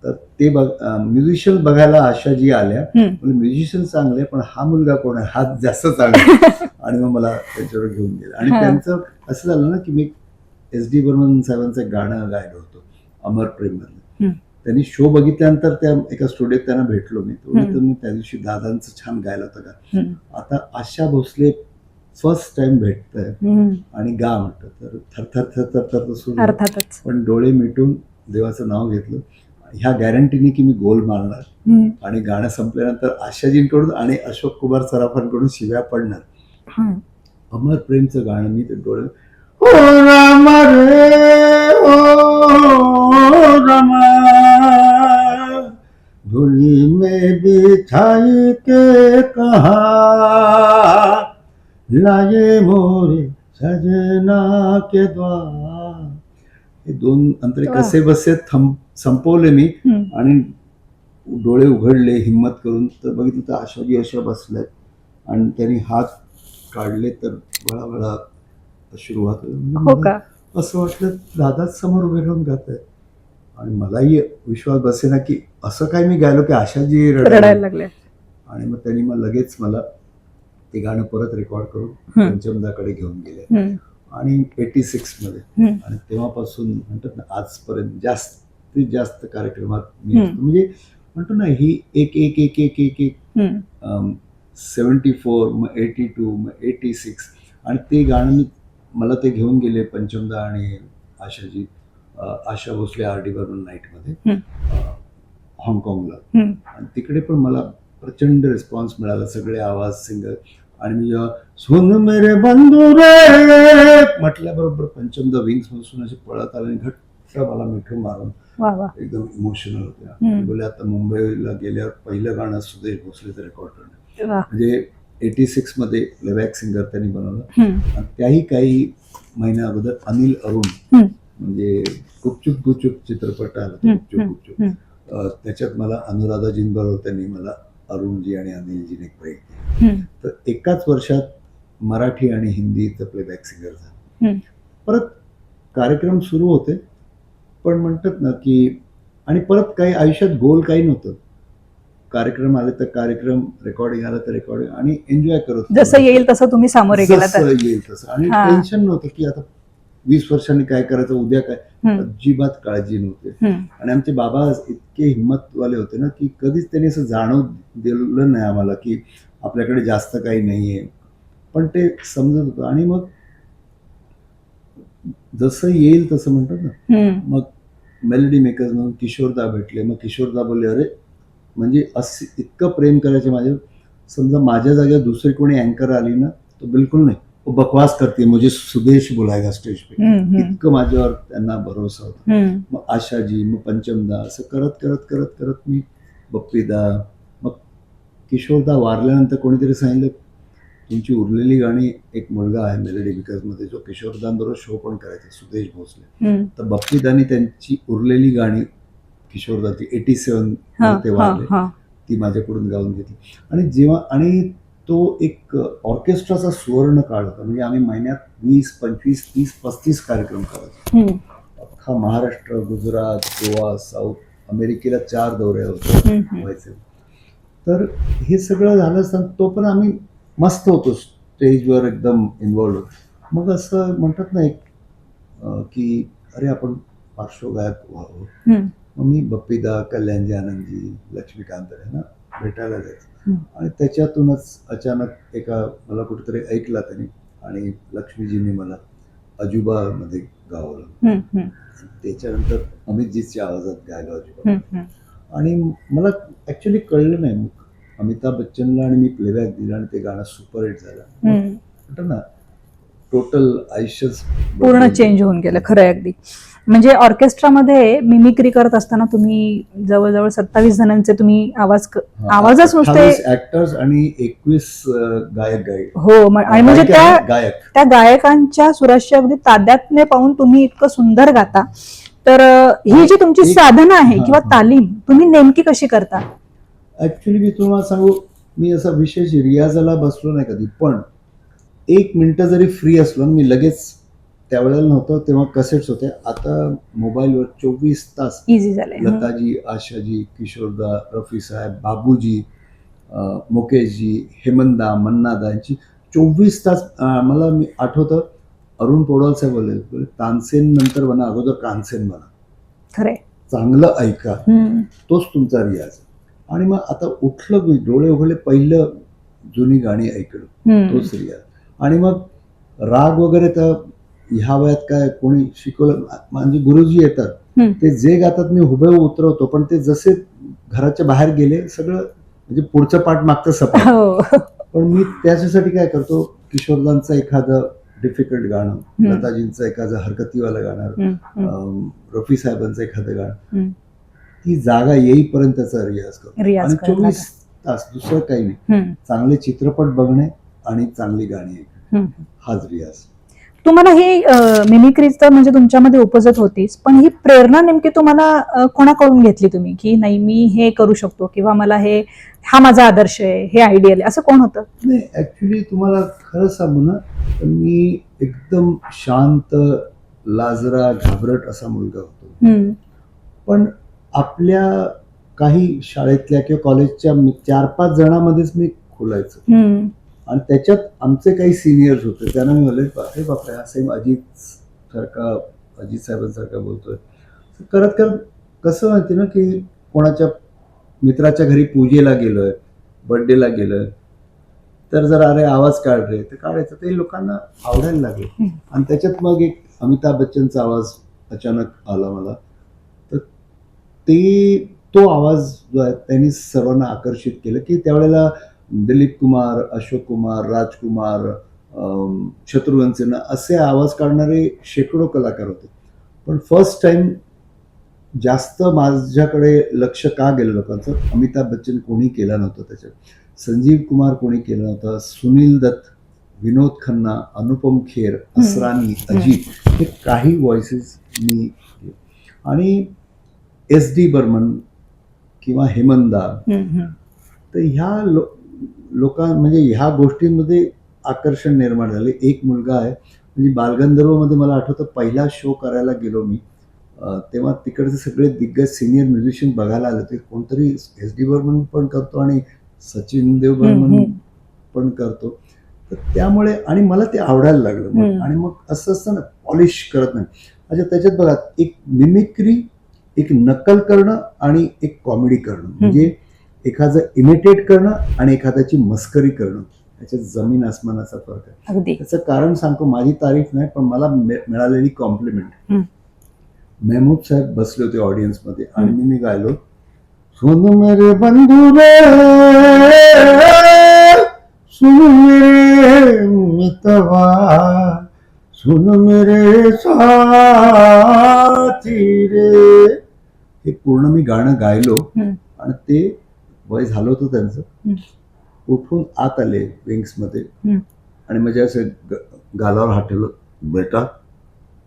तर ते म्युझिशियन बघायला आशा जी आल्या, म्युझिशियन चांगले, पण हा मुलगा कोण आहे, हा जास्त चांगला. आणि मग मला त्याच्यावर घेऊन गेलं. आणि त्यांचं असं झालं ना की मी एस.डी. बर्मन साहेबांचं एक गाणं गायलं होतं अमर प्रेम मधलं. त्यांनी शो बघितल्यानंतर त्या एका स्टुडिओत त्यांना भेटलो मी. तर मी त्या दिवशी दादांचं छान गायला होतं का. आता आशा भोसले फर्स्ट टाइम भेटतंय आणि गा म्हणतं, तर थरथर सुरू. अर्थातच. पण डोळे मिटून देवाचं नाव घेतलं, ह्या गॅरंटीने की मी गोल मारणार. आणि गाणं संपल्यानंतर आशाजींकडून आणि अशोक कुमार सराफांकडून शिव्या पडणार. अमर प्रेमचं गाणं मी ते डोळे, ओ राम रे ओ रामा, धुनी में बिछाई के कहा लाये मोरे सजना के द्वार. हे 2 अंतरे कसे बसे संपवले मी. आणि डोळे उघडले हिम्मत करून, तर बघितलं तर आशाजी अशा बसल्यात आणि त्यांनी हात काढले, तर बळाबळा सुरुवात. हो का? असं वाटलं दादाच समोर उभे राहून गात आहे. आणि मलाही विश्वास बसेना की असं काय मी गायलो की आशाजी रडायला लागले. आणि मग त्यांनी मग लगेच मला ते गाणं परत रेकॉर्ड करून हम्म. पंचमदाकडे घेऊन गेले हम्म. आणि 86 मध्ये हम्म. आणि तेव्हापासून म्हणतात ना आजपर्यंत जास्तीत जास्त कार्यक्रमात मी हम्म. असतो. म्हणजे म्हणतो ना ही एक एक एक एक एक एक हम्म. 74 मग 82 मग 86 आणि ते गाणं मला ते घेऊन गेले पंचमदा आणि आशाजी आशा भोसले RD बर्मन नाईटमध्ये हाँगकाँगला हम्म. आणि तिकडे पण मला प्रचंड रिस्पॉन्स मिळाला सगळे आवाज सिंगर आणि मी जेव्हा सुन मेरे बंधू रे म्हटल्याबरोबर पंचमदा विंग्स मधून असे पळत आले आणि घट्ट मला मिठून मारून वा वा. एकदम इमोशनल होते. बोले आता मुंबईला गेल्यावर पहिलं गाणं सुदेश भोसलेचं रेकॉर्ड करणं वा. म्हणजे 86 मध्ये प्लेबॅक सिंगर त्यांनी बनवलं हम्म. आणि त्याही काही महिन्या अगोदर अनिल अरुण हम्म. म्हणजे गुपचूप गुपचूप चित्रपट आला तो, गुपचूप गुपचूप त्याच्यात मला अनुराधाजींबरोबर त्यांनी मला अरुणजी आणि अनिलजीने एक ब्रेक दिला. तर एकाच वर्षात मराठी आणि हिंदीचं प्लेबॅक सिंगर झालं. परत कार्यक्रम सुरू होते पण म्हणतात ना की आणि परत काही आयुष्यात गोल काही नव्हतं. कार्यक्रम आले तर कार्यक्रम, रेकॉर्डिंग आलं तर रेकॉर्डिंग आणि एन्जॉय करत होतो. जसं येईल तसं तुम्ही सामोरे गेला तर जसं येईल तसं आणि हा. टेन्शन नव्हतं की आता 20 वर्षांनी काय करायचं, उद्या काय, अजिबात काळजी नव्हती. आणि आमचे बाबा इतके हिंमतवाले होते ना की कधीच त्यांनी असं जाणव दिलं नाही आम्हाला की आपल्याकडे जास्त काही नाहीये, पण ते समजत होतं. आणि मग जसं येईल तसं म्हणतात ना, मग मेलोडी मेकर्स म्हणून किशोरदा भेटले. मग किशोरदा बोलले अरे म्हणजे असं इतकं प्रेम करायचे माझे, समजा माझ्या जागेवर दुसरी कोणी अँकर आली ना तो बिलकुल नाही, वो बकवास करते, मुझे सुदेश बुलाएगा स्टेज पे, इतकं माझ्यावर त्यांना भरोसा होता. मग आशाजी, मग पंचमदा, असं करत करत करत करत मी बप्पीदा, मग किशोरदा वारल्यानंतर कोणीतरी सांगितलं तुमची उरलेली गाणी, एक मुलगा आहे मेलोडी मेकर्समध्ये जो किशोरदांबरोबर शो पण करायचा, सुदेश भोसले, तर बप्पीदानी त्यांची उरलेली गाणी किशोरदाची 87 ते वारले ती माझ्याकडून गाऊन घेतली. आणि जेव्हा आणि तो एक ऑर्केस्ट्राचा सुवर्ण काळ होता. म्हणजे आम्ही महिन्यात 20, 25, 30, 35 कार्यक्रम करायचो. अख्खा महाराष्ट्र, गुजरात, गोवा, साऊथ, अमेरिकेला 4 दौरे व्हायचे. तर हे सगळं झालं असताना तो पण आम्ही मस्त होतो, स्टेजवर एकदम इन्व्हॉल्व होतो. मग असं म्हणतात ना एक की अरे आपण पार्श्वगायक व्हावं. मग मी बप्पीदा, कल्याणजी, आनंदजी, लक्ष्मीकांत यांना भेटायला जायचं. आणि त्याच्यातूनच अचानक एका मला कुठेतरी ऐकला त्यांनी आणि लक्ष्मीजींनी मला अजुबामध्ये गावलं. त्याच्यानंतर अमितजीच्या आवाजात गायलो अजुबा. आणि मला ऍक्च्युली कळलं नाही, अमिताभ बच्चनला आणि मी प्लेबॅक दिला आणि ते गाणं सुपरहिट झालं. म्हणतो ना टोटल आयुष्यच पूर्ण चेंज होऊन गेलं. खरं अगदी. म्हणजे ऑर्केस्ट्रामध्ये मिमिक्री करत असताना तुम्ही जवळजवळ 27 जणांचे तुम्ही आवाजच नुसते ऍक्टर्स आणि 21 गायक गायक. हो. आणि म्हणजे त्या गायकांच्या सुराशी अगदी तादात्म्य पाहून तुम्ही इतकं सुंदर गाता. तर ही जी तुमची साधना आहे किंवा तालीम तुम्ही नेमकी कशी करता? ऍक्च्युली मी तुम्हाला सांगू, मी असा विशेष रियाजाला बसलो नाही कधी, पण 1 मिनिटं जरी फ्री असलो मी लगेच, त्यावेळेला नव्हतं तेव्हा कसेट्स होते, आता मोबाईलवर 24 तास इझी झालंय. लताजी, आशाजी, किशोरदा, रफी साहेब, बाबूजी, मुकेशजी, हेमंतदा, मन्नादा यांची 24 तास. मला मी आठवतं अरुण पौडवाल साहेब बोलले तानसेन नंतर बना, अगोदर कानसेन बना, खरे चांगलं ऐका, तोच तुमचा रियाज. आणि मग आता उठलं मी, डोळे उघडले, पहिलं जुनी गाणी ऐकलं, तोच रियाज. आणि मग राग वगैरे तर ह्या वयात काय कोणी शिकवलं, म्हणजे गुरुजी येतात ते जे गातात मी हुबेहूब उतरवतो, पण ते जसे घराच्या बाहेर गेले सगळं म्हणजे पुढचं पाठ मागचं सपाट. पण मी त्याच्यासाठी काय करतो, किशोरदांचं एखादं डिफिकल्ट गाणं, लताजींचं एखादं हरकतीवालं गाणं, रफी साहेबांचं एखादं गाणं, ती जागा येईपर्यंत त्याचा रियाज करतो. आणि 24 तास दुसरं काही नाही, चांगले चित्रपट बघणे आणि चांगली गाणी ऐकणे, हाच रियाज. तुम्हाला ही मिमिक्रीचं म्हणजे तुमच्यामध्ये उपजत होतीच, पण ही प्रेरणा नेमकी तुम्हाला कोणाकडून घेतली तुम्ही, की नाही मी हे करू शकतो किंवा मला हा माझा आदर्श आहे, हे आयडियल आहे, असं कोण होतं? नाही, ऍक्च्युली तुम्हाला खरं सांगू ना, मी एकदम शांत, लाजरा, घाबरट असा मुलगा होतो. पण आपल्या काही शाळेतल्या किंवा कॉलेजच्या 4-5 जणांमध्येच मी खोलायचो. आणि त्याच्यात आमचे काही सिनियर्स होते, त्यांना मी म्हणले अरे बापरे हा सेम अजित साहेबांसारखा बोलतोय. करत करत कसं माहिती ना की कोणाच्या मित्राच्या घरी पूजेला गेलोय, बर्थडेला गेलोय, तर जर अरे आवाज काढ रे तर काढायचं, ते लोकांना आवडायला लागले. आणि त्याच्यात मग एक अमिताभ बच्चनचा आवाज अचानक आला मला, तर तो आवाज जो आहे त्यांनी सर्वांना आकर्षित केलं. की त्यावेळेला दिलीप कुमार, अशोक कुमार, राजकुमार, शत्रुघ्न सिन्हा असे आवाज काढणारे शेकडो कलाकार होते. पण फर्स्ट टाइम जास्त माझ्याकडे लक्ष का गेलं लोकांचं, अमिताभ बच्चन कोणी केलं नव्हतं त्याच्यात, संजीव कुमार कोणी केलं नव्हतं, सुनील दत्त, विनोद खन्ना, अनुपम खेर, असरानी, अजित, हे काही व्हॉइसेस मी केले. आणि SD बर्मन किंवा हेमंदा, तर ह्या म्हणजे ह्या गोष्टींमध्ये आकर्षण निर्माण झाले. एक मुलगा आहे म्हणजे बालगंधर्वमध्ये मला आठवतं पहिला शो करायला गेलो मी, तेव्हा तिकडचे सगळे दिग्गज सिनियर म्युझिशियन बघायला आले होते. कोणतरी SD बर्मन पण करतो आणि सचिन देव बर्मन पण करतो. तर त्यामुळे आणि मला ते आवडायला लागलं. आणि मग असं असतं ना, पॉलिश करत नाही. अच्छा, त्याच्यात बघा एक मिमिक्री, एक नक्कल करणं आणि एक कॉमेडी करणं, म्हणजे एखादं इमिटेट करणं आणि एखाद्याची मस्करी करणं, याच्यात जमीन आसमानाचा फरक आहे. त्याचं कारण सांगतो, माझी तारीफ नाही पण मला मिळालेली कॉम्प्लिमेंट. महमूद साहेब बसले होते ऑडियन्स मध्ये आणि मी गायलो, सुन मेरे बंधू रे, सुन मेरे मितवा, सुन मेरे साथी रे. हे पूर्ण मी गाणं गायलो आणि ते वय झालं होतं त्यांचं, उठून आत आले विंग्स मध्ये आणि म्हणजे असं गालावर हात ठेवलं, बेटा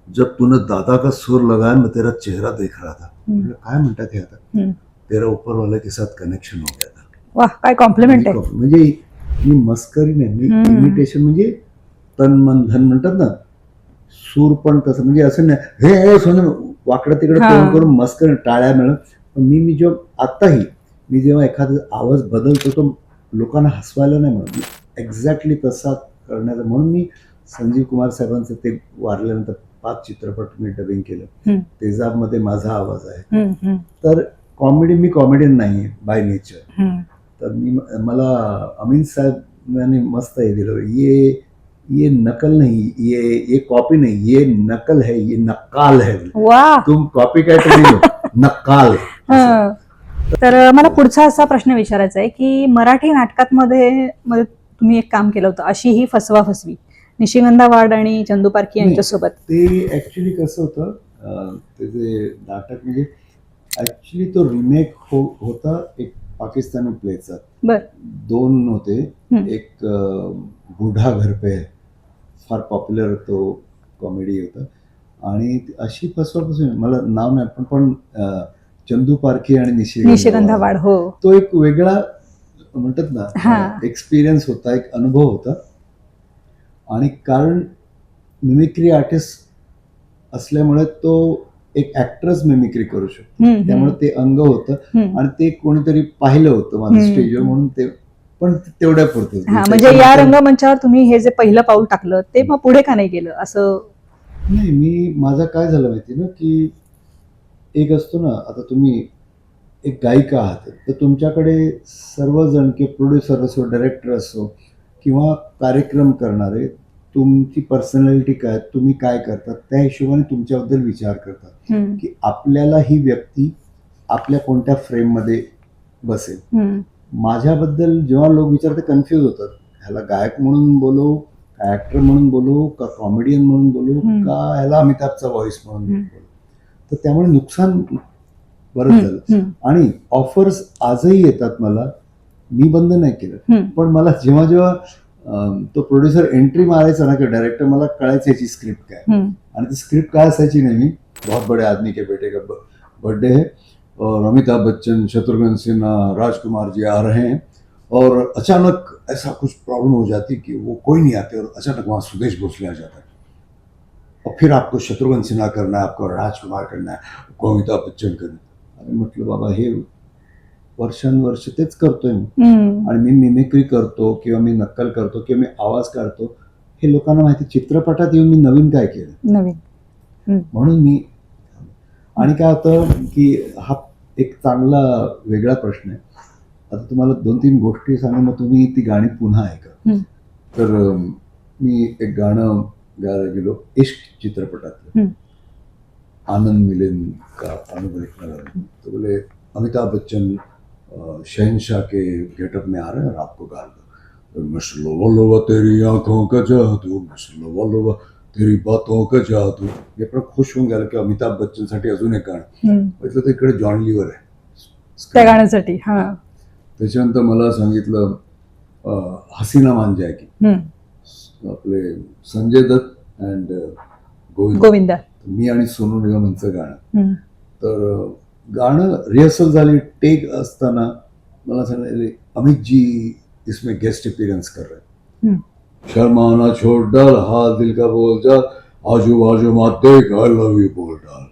जब तूने दादा का सुर लगाया मैं तेरा चेहरा देख रहा था. काय म्हणतात हे आता, तेरा ऊपर वाले के साथ कनेक्शन हो गया था. वाह, काय कॉम्प्लिमेंट आहे. म्हणजे मी मस्करी नाही, मी इमिटेशन, म्हणजे तन मन धन म्हणतात ना, सूर पण तसं, म्हणजे असं नाही हे सोनं वाकडं तिकडे तोंड करून मस्करी टाळ्या मिळत. पण मी जेव्हा आत्ताही मी जेव्हा एखादा आवाज बदलतो तो लोकांना हसवायला नाही म्हणून एक्झॅक्टली तसा करण्याचा. म्हणून मी संजीव कुमार साहेबांचं ते वारल्यानंतर 5 चित्रपट मी डबिंग केलं. तेजाबमध्ये माझा आवाज आहे. तर मी कॉमेडियन नाही बाय नेचर. तर मला अमीन साहेबांनी मस्त हे दिलं, ये नकल नहीं, ये कॉपी नहीं, ये नकल है, ये नक्काल है. तुम कॉपी काय नाही, नक्काल. तर मला पुढचा असा प्रश्न विचारायचा आहे की मराठी नाटकांमध्ये तुम्ही एक काम केलं होतं, अशी ही फसवा फसवी, निशिगंधा वाड आणि चंदू पारखी यांच्यासोबत. ते ऍक्च्युली कसं होतं, ते जे नाटक म्हणजे ऍक्च्युली तो रिमेक होता एक पाकिस्तानी प्लेचा. 2 होते. एक बूढ़ा घर पे है, फार पॉप्युलर तो कॉमेडी होता. आणि अशी फसवापासून मला नाव नाही पण चंदू पारखी आणि निशिगंधा वाड, हो, तो एक वेगळा म्हणतात ना एक्सपिरियन्स होता, एक अनुभव होता. आणि कारण मिमिक्री आर्टिस्ट असल्यामुळे तो एक ऍक्ट्रेस मिमिक्री करू शकतो, त्यामुळे ते अंग होतं आणि ते कोणीतरी पाहिलं होतं माझं स्टेजवर, म्हणून ते पण तेवढ्या पुरतं. म्हणजे या रंगमंचावर तुम्ही हे जे पहिलं पाऊल टाकलं ते मग पुढे का नाही गेलं असं? नाही, माझं काय झालं माहिती ना, की एक असतो ना, आता तुम्ही एक गायिका आहात तर तुमच्याकडे सर्वजण किंवा प्रोड्युसर असो, डायरेक्टर असो किंवा कार्यक्रम करणारे तुमची पर्सनॅलिटी काय, तुम्ही काय करतात, त्या हिशोबाने तुमच्याबद्दल विचार करतात की आपल्याला ही व्यक्ती आपल्या कोणत्या फ्रेममध्ये बसेल. माझ्याबद्दल जेव्हा लोक विचारते कन्फ्यूज होतात, ह्याला गायक म्हणून बोलू का, ऍक्टर म्हणून बोलू का, कॉमेडियन म्हणून बोलू का, ह्याला अमिताभचा व्हॉइस म्हणून बोलू. तर त्यामुळे नुकसान बरंच झालं. आणि ऑफर्स आजही येतात मला, मी बंद नाही केलं. पण मला जेव्हा जेव्हा तो प्रोड्युसर एंट्री मारायचा ना किंवा डायरेक्टर, मला कळायचं याची स्क्रिप्ट काय. आणि ती स्क्रिप्ट काय असायची नाही, मी बहुत बड़े आदमी के बेटे का बर्थडे है और अमिताभ बच्चन, शत्रुघ्न सिन्हा, राजकुमार जी आ रहे हैं और अचानक ऐसा कुछ प्रॉब्लम हो जाती कि वो कोई नहीं आते और अचानक वहाँ सुदेश भोसले आ जाता है और फिर आपको शत्रुघ्न सिन्हा करना है, आपको राजकुमार करना है, आपको अमिताभ बच्चन करना है. आणि म्हटलं बाबा हे वर्षानुवर्ष तेच करतोय मी, हम्म. आणि मी मिमिक्री करतो किंवा मी नक्कल करतो किंवा मी आवाज काढतो, हे लोकांना माहिती. चित्रपटात येऊन मी नवीन काय केलं, नवीन. म्हणून मी. आणि काय होतं की हा एक चांगला वेगळा प्रश्न आहे. आता तुम्हाला 2-3 गोष्टी सांगून मग तुम्ही ती गाणी पुन्हा ऐका. तर मी एक गाणं गायला गेलो इश्क चित्रपटातलं. आनंद मिलेन का अनुभव नगर, तो बोले अमिताभ बच्चन शहनशाह के गेटअप में आ रहे हैं और आपको गाल दो, मसलो वल्लवा तेरी आंखों का जादू, मसलो वल्लवा तेरी बातों का जादू. हे पण खुश होऊन गेलं की अमिताभ बच्चनसाठी अजून एक गाणं. म्हटलं तर इकडे जॉन लिव्हर आहे त्या गाण्यासाठी. हा. त्याच्यानंतर मला सांगितलं हसीना मान जाएगी, आपले संजय दत्त अँड गोविंदा. मी आणि सोनू निगम यांचं गाणं. तर गाणं रिहर्सल झाली, टेक असताना मला सांगितलं अमित जी इसमें गेस्ट अपीयरेंस कर रहे, शर्माना छोड़ डाल, हा दिल का बोल जाल, आजू बाजू मत देख, आई लव यू बोल डाल.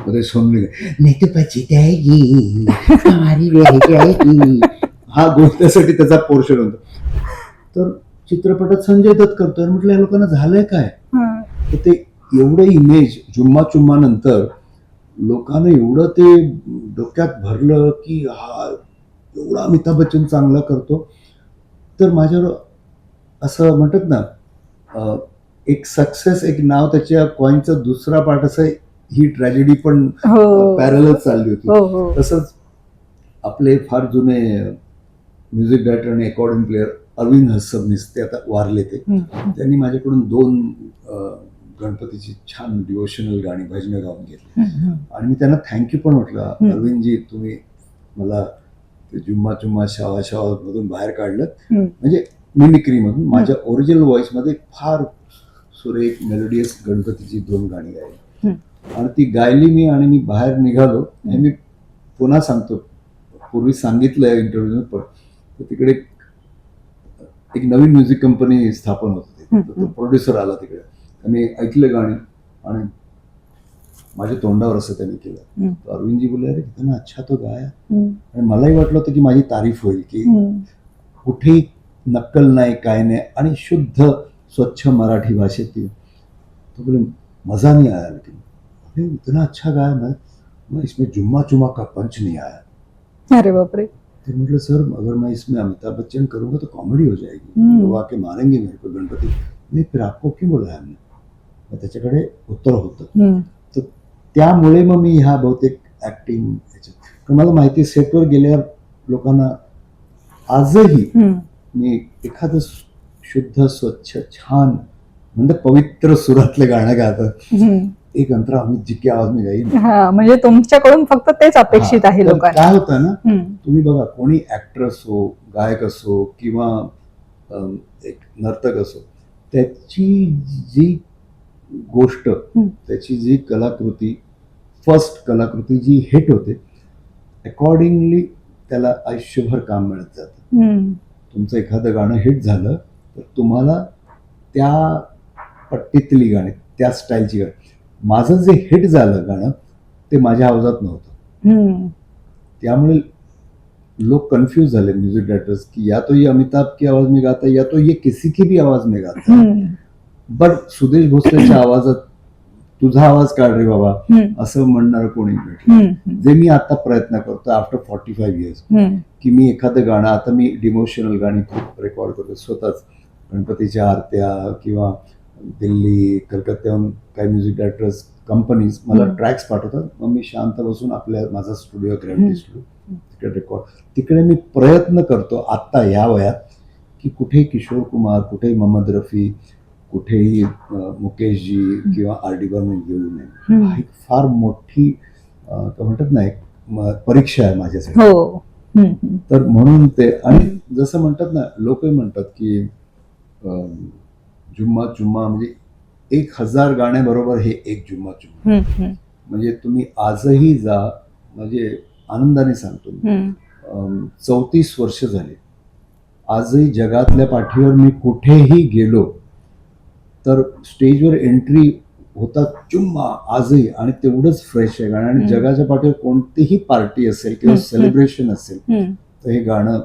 मध्ये सोनू निगम नहीं तो पछताएगी हमारी रह जाएगी, हा गोष्टीसाठी त्याचा पोर्शन होता. तर चित्रपटात संजय दत्त करतोय. म्हटलं या लोकांना झालंय काय. तर ते एवढं इमेज जुम्मा चुम्मा नंतर लोकांना एवढं ते डोक्यात भरलं की हा एवढा अमिताभ बच्चन चांगला करतो. तर माझ्यावर असं म्हणतात ना, एक सक्सेस, एक नाव त्याच्या कॉईनचा दुसरा पार्ट असं ही ट्रॅजेडी पण पॅरलल चालली होती. तसंच आपले फार जुने म्युझिक डायरेक्टर आणि अकॉर्डिंग प्लेअर अरविंद हसबनीस, ते आता वारले. त्यांनी माझ्याकडून 2 गणपतीची छान डिवोशनल गाणी भजनं गाऊन घेतली. आणि मी त्यांना थँक्यू पण म्हटलं, अरविंदजी तुम्ही मला जुम्मा चुम्मा शावा शावा मधून बाहेर काढलं, म्हणजे मिमिक्रीमधून. माझ्या ओरिजिनल व्हॉइसमध्ये फार सुरेख मेलोडियस गणपतीची 2 गाणी गायली, आणि ती गायली मी, आणि मी बाहेर निघालो. हे मी पुन्हा सांगतो, पूर्वी सांगितलं इंटरव्ह्यू, पण तिकडे एक नवीन म्युझिक कंपनी स्थापन होत होती. तो प्रोड्युसर आला तिकडे, त्यांनी ऐकलं गाणी आणि माझ्या तोंडावर असं त्यांनी केलं. अरविंदजी बोलले अरे कितना अच्छा तो गाया. आणि मलाही वाटलं होतं की माझी तारीफ होईल, की कुठेही नक्कल नाही, काय नाही, आणि शुद्ध स्वच्छ मराठी भाषेतील. तो बोले मजा नहीं आया, लेकिन अरे इतना अच्छा गाया मैं इसमें जुम्मा चुम्मा का पंच नहीं आया. अरे बापरे. तो म्हटलं सर अगर मैं इसमें अमिताभ बच्चन करूंगा तो कॉमेडी हो जाएगी, लोग आके मारेंगे मेरे को, गणपति नहीं, फिर आपको क्यों बोला हमने. मग त्याच्याकडे उत्तर होतं. तर त्यामुळे मग मी ह्या बहुतेक ऍक्टिंग ह्याच्यात, कारण मला माहिती सेटवर गेल्यावर लोकांना आजही मी एखादं शुद्ध स्वच्छ छान म्हणजे पवित्र सुरातले गाणं गातं, एक अंतरा अमित जी की आवाज में गाई. म्हणजे तुमच्याकडून फक्त तेच अपेक्षित आहे लोकांना. काय होतं ना, तुम्ही बघा कोणी ऍक्टर असो, गायक असो किंवा एक नर्तक असो, त्याची जी गोष्ट, त्याची जी कलाकृती, फर्स्ट कलाकृती जी हिट होते, अकॉर्डिंगली त्याला आयुष्यभर काम मिळत जातं. तुमचं एखादं गाणं हिट झालं तर तुम्हाला त्या पट्टीतली गाणी, त्या स्टाईलची गाणी. माझं जे हिट झालं गाणं ते माझ्या आवाजात नव्हतं, त्यामुळे लोक कन्फ्यूज झाले म्यूजिक डायरेक्टर्स की या तो ये अमिताभ की आवाज में गाता है या तो ये किसी की भी आवाज में गाता है. बट सुदेश भोसलेच्या आवाजात तुझा आवाज काढ रे बाबा असं म्हणणार कोणी भेटलं, जे मी आता प्रयत्न करतो आफ्टर 45 इयर्स, की मी एखादं गाणं, आता मी डिमोशनल गाणी खूप रेकॉर्ड करतो स्वतःच, गणपतीच्या आरत्या किंवा दिल्ली कलकत्त्याहून काही म्युझिक डायरेक्टर्स कंपनीज मला ट्रॅक्स पाठवतात. मग मी शांत बसून माझा स्टुडिओ, ग्रॅव्हिटी स्टुडिओ, तिकडे रेकॉर्ड, तिकडे मी प्रयत्न करतो आत्ता ह्या वयात की कुठेही किशोर कुमार, कुठेही मोहम्मद रफी, कुठेही मुकेशजी किंवा R.D. बर्मन घेऊ नये. हा एक फार मोठी म्हणतात ना एक परीक्षा आहे माझ्यासाठी. तर म्हणून ते, आणि जसं म्हणतात ना, लोकही म्हणतात की जुम्मा चुम्मा म्हणजे 1000 गाण्याबरोबर हे एक जुम्मा चुम्मा. म्हणजे तुम्ही आजही जा, म्हणजे आनंदाने सांगतो, 34 वर्ष झाले, आजही जगातल्या पाठीवर मी कुठेही गेलो तर स्टेजवर एंट्री होता चुम्मा आजही, आणि तेवढंच फ्रेश आहे गाणं. आणि जगाच्या पाठीवर कोणतीही पार्टी असेल किंवा सेलिब्रेशन असेल तर हे गाणं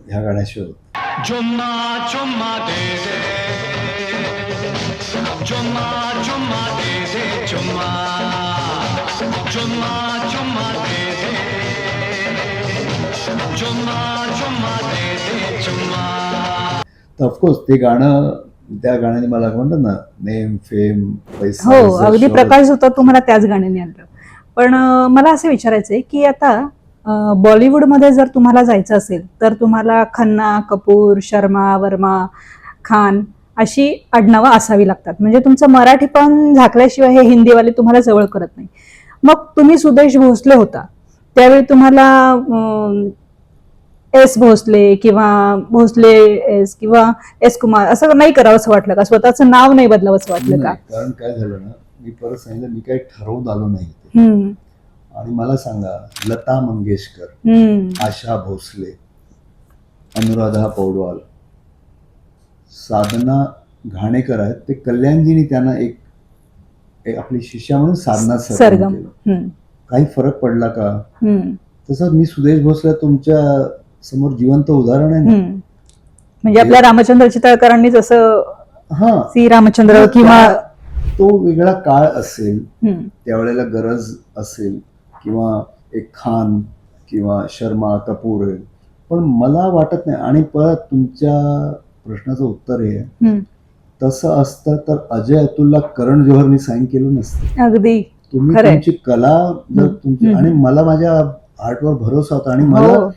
ह्या गाण्याशिवाय होतं. चुम्मा चुम्मा दे दे, चुम्मा चुम्मा दे दे, चुम्मा चुम्मा चुम्मा दे दे, चुम्मा चुम्मा दे दे, चुम्मा. तर ऑफकोर्स ते गाणं, त्या गाण्याने मला म्हणतात ना, नेम फेम पैसा, हो, इज्जत, अगदी शोहरत. प्रकाश होता तुम्हाला त्याच गाण्याने आणलं. पण मला असं विचारायचंय की आता बॉलिवूडमध्ये जर तुम्हाला जायचं असेल तर तुम्हाला खन्ना, कपूर, शर्मा, वर्मा, खान अशी आडनावं असावी लागतात. म्हणजे तुमचं मराठी पण झाकल्याशिवाय हे हिंदीवाले तुम्हाला जवळ करत नाही. मग तुम्ही सुदेश भोसले होता त्यावेळी तुम्हाला एस भोसले किंवा भोसले एस किंवा एस कुमार असं नाही करावं असं वाटलं का? स्वतःचं नाव नाही बदलावं असं वाटलं का? नाही, कारण काय झालं ना, मी परत सांगितलं, मी काही ठरवून आलो नाही इथे. हम्म, आणि मला सांगा, लता मंगेशकर, हम्म, आशा भोसले, अनुराधा पौडवाल, साधना घाणेकर आहेत. ते कल्याणजींनी त्यांना एक आपली शिष्या म्हणून साधना सरगम. केलं. काही फरक पडला का? हम्म, तसंच मी सुदेश भोसले तुमच्या समोर जिवंत उदाहरण आहे ना. म्हणजे आपल्या रामचंद्र चितळकरांनी जसं हा, सी रामचंद्र किंवा तो वेगळा काळ असेल, हम्म, त्यावेळेला गरज असेल, किंवा एक खान किंवा शर्मा कपूर आहे. पण मला वाटत नाही. आणि परत तुमच्या प्रश्नाचं उत्तर हे आहे, हम्म, तसं असतं तर अजय अतुलला करण जोहरनी साईन केलं नसतं. अगदी तुम्ही खरंय. तुमची कला जर तुमची, आणि मला माझ्या आर्टवर भरोसा होता, आणि मला हो.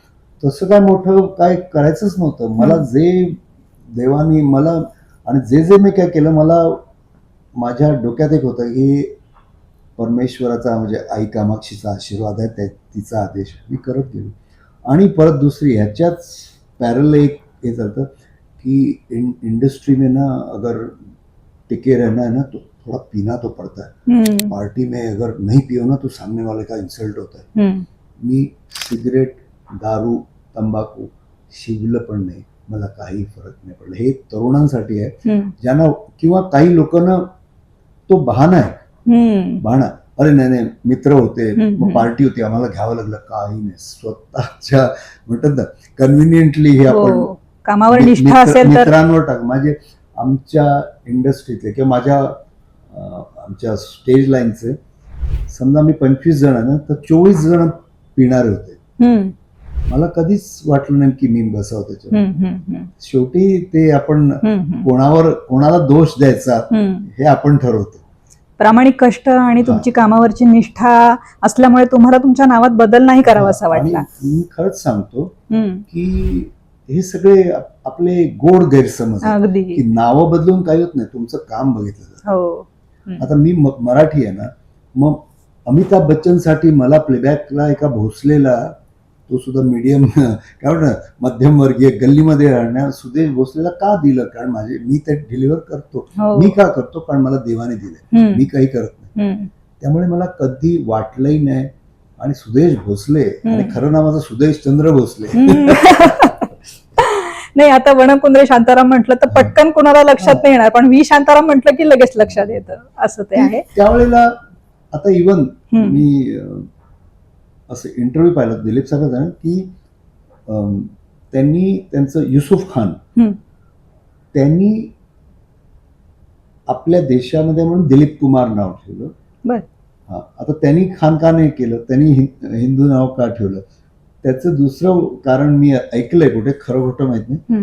तसं काय मोठं काय करायचंच नव्हतं. मला जे देवानी मला, आणि जे जे मी काय केलं, मला माझ्या डोक्यात एक होतं की परमेश्वराचा, म्हणजे आई कामाक्षीचा आशीर्वाद आहे, तिचा आदेश मी करत गेलो. आणि परत दुसरी ह्याच्याच पॅरल एक हे चालतं कि इंडस्ट्री में ना अगर टिके रहना है ना तो थोड़ा पीना तो पड़ता है. पार्टी में अगर नहीं पियो ना तो सामने वाले का इंसल्ट होता है. मी सिगरेट, दारू, तंबाखू शिवलं पण नाही, मला काही फरक नाही पडला. हे तरुणांसाठी आहे, ज्यांना, किंवा काही लोकांना तो बहाणा आहे. बहाणा, अरे नाही नाही मित्र होते, मग पार्टी होती, आम्हाला घ्यावं लागलं. काही नाही, स्वतःच्या म्हणतात ना कन्व्हिनियंटली हे आपण कामावर निष्ठा असेल तर मित्रांवर टाक. माझे आमच्या इंडस्ट्रीतले किंवा माझ्या आमच्या स्टेज लाईनचे समजा मी 25 जण आहे ना, तर 24 जण पिणारे होते. मला कधीच वाटलं नाही की मी बसावं त्याच्यावर. शेवटी ते आपण कोणाला दोष द्यायचा हे आपण ठरवतो. प्रामाणिक कष्ट आणि तुमची कामावरची निष्ठा असल्यामुळे तुम्हाला तुमच्या नावात बदल नाही करावा असा वाटला. मी खरंच सांगतो की हे सगळे आपले गोड गैरसमज अगदी की नावं बदलून काही होत नाही, तुमचं काम बघितलं जातं. हो. आता मी मराठी आहे ना, मग अमिताभ बच्चनसाठी मला प्लेबॅकला एका भोसलेला, तो सुद्धा मीडियम काय म्हणतात मध्यमवर्गीय गल्लीमध्ये राहण्या सुदेश भोसलेला का दिलं? कारण मी ते डिलिव्हर करतो. मी का करतो? कारण मला देवाने दिलंय, मी काही करत नाही. त्यामुळे मला कधी वाटलंही नाही. आणि सुदेश भोसले, आणि खरं नाव माझं सुदेश चंद्र भोसले. नाही, आता वनकुंद्रे शांताराम म्हटलं तर पटकन कोणाला लक्षात नाही येणार, पण व्ही शांताराम म्हटलं की लगेच लक्षात येतं, असं ते आहे. त्यावेळेला आता इव्हन मी असं इंटरव्ह्यू पाहिलं दिलीप साहेबांचा की त्यांनी त्यांचं युसुफ खान त्यांनी आपल्या देशामध्ये म्हणून दिलीप कुमार नाव ठेवलं. हा, आता त्यांनी खान का नाही केलं? त्यांनी हिंदू नाव का ठेवलं? त्याचं दुसरं कारण मी ऐकलंय कुठे, खरं खोटं माहित नाही,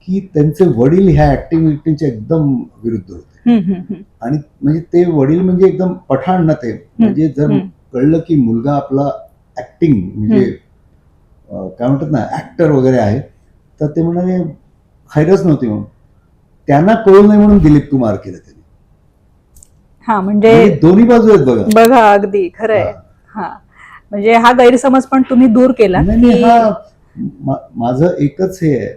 की त्यांचे वडील ह्या ऍक्टिव्हिटीच्या एकदम विरुद्ध होते. आणि म्हणजे ते वडील म्हणजे एकदम पठाण ना ते, म्हणजे जर कळलं की मुलगा आपला ऍक्टिंग म्हणजे काय म्हणतात ना ऍक्टर वगैरे आहे, तर ते म्हणाले खैरच नव्हती. म्हणून त्यांना कळू नये म्हणून दिलीप कुमार केलं त्यांनी. हा, म्हणजे दोन्ही बाजू आहेत बघा. अगदी खरंय. हा, म्हणजे हा गैरसमज पण तुम्ही दूर केला. माझं एकच हे आहे,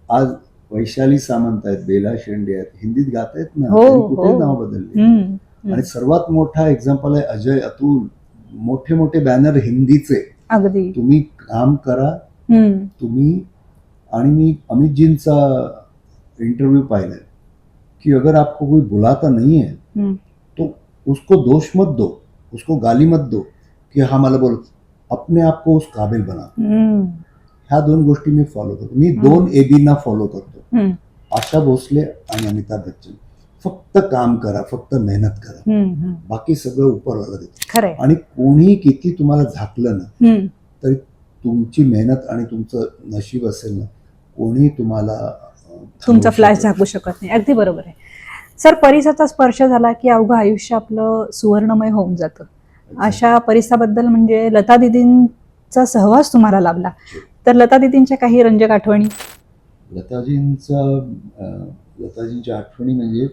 आज वैशाली सामंत आहेत, बेला शेंडे आहेत, हिंदीत गात आहेत ना, कुठे नाव बदलले. आणि सर्वात मोठा एक्झाम्पल आहे अजय अतुल. मोठे मोठे बॅनर हिंदीचे. अगदी तुम्ही काम करा तुम्ही. आणि मी अमितजींचा इंटरव्यू पाहिलाय की अगर आपको कोई बुलाता नहीं है तो उसको दोष मत दो, उसको गाली मत दो की हा मला बोल, अपने आप को उस काबिल बना. ह्या 2 गोष्टी मी फॉलो करतो. मी 2 एबींना फॉलो करतो. आशा भोसले आणि अमिताभ बच्चन. फक्त काम करा, फक्त मेहनत करा, बाकी सगळं उपरवाला देतो. खरंय. आणि कोणी किती तुम्हाला झाकलं ना तरी तुमची मेहनत आणि तुमचं नशीब असेल ना, कोणी तुम्हाला तुमचा फ्लॅश झाकू शकत नाही. अगदी बरोबर आहे सर. परिसाचा स्पर्श झाला की अवघं आयुष्य आपलं सुवर्णमय होऊन जातं. अशा परिसाबद्दल म्हणजे लता दीदींचा सहवास तुम्हाला लाभला, तर लता दीदींच्या काही रंजक आठवणी? लताजींच्या आठवणी म्हणजे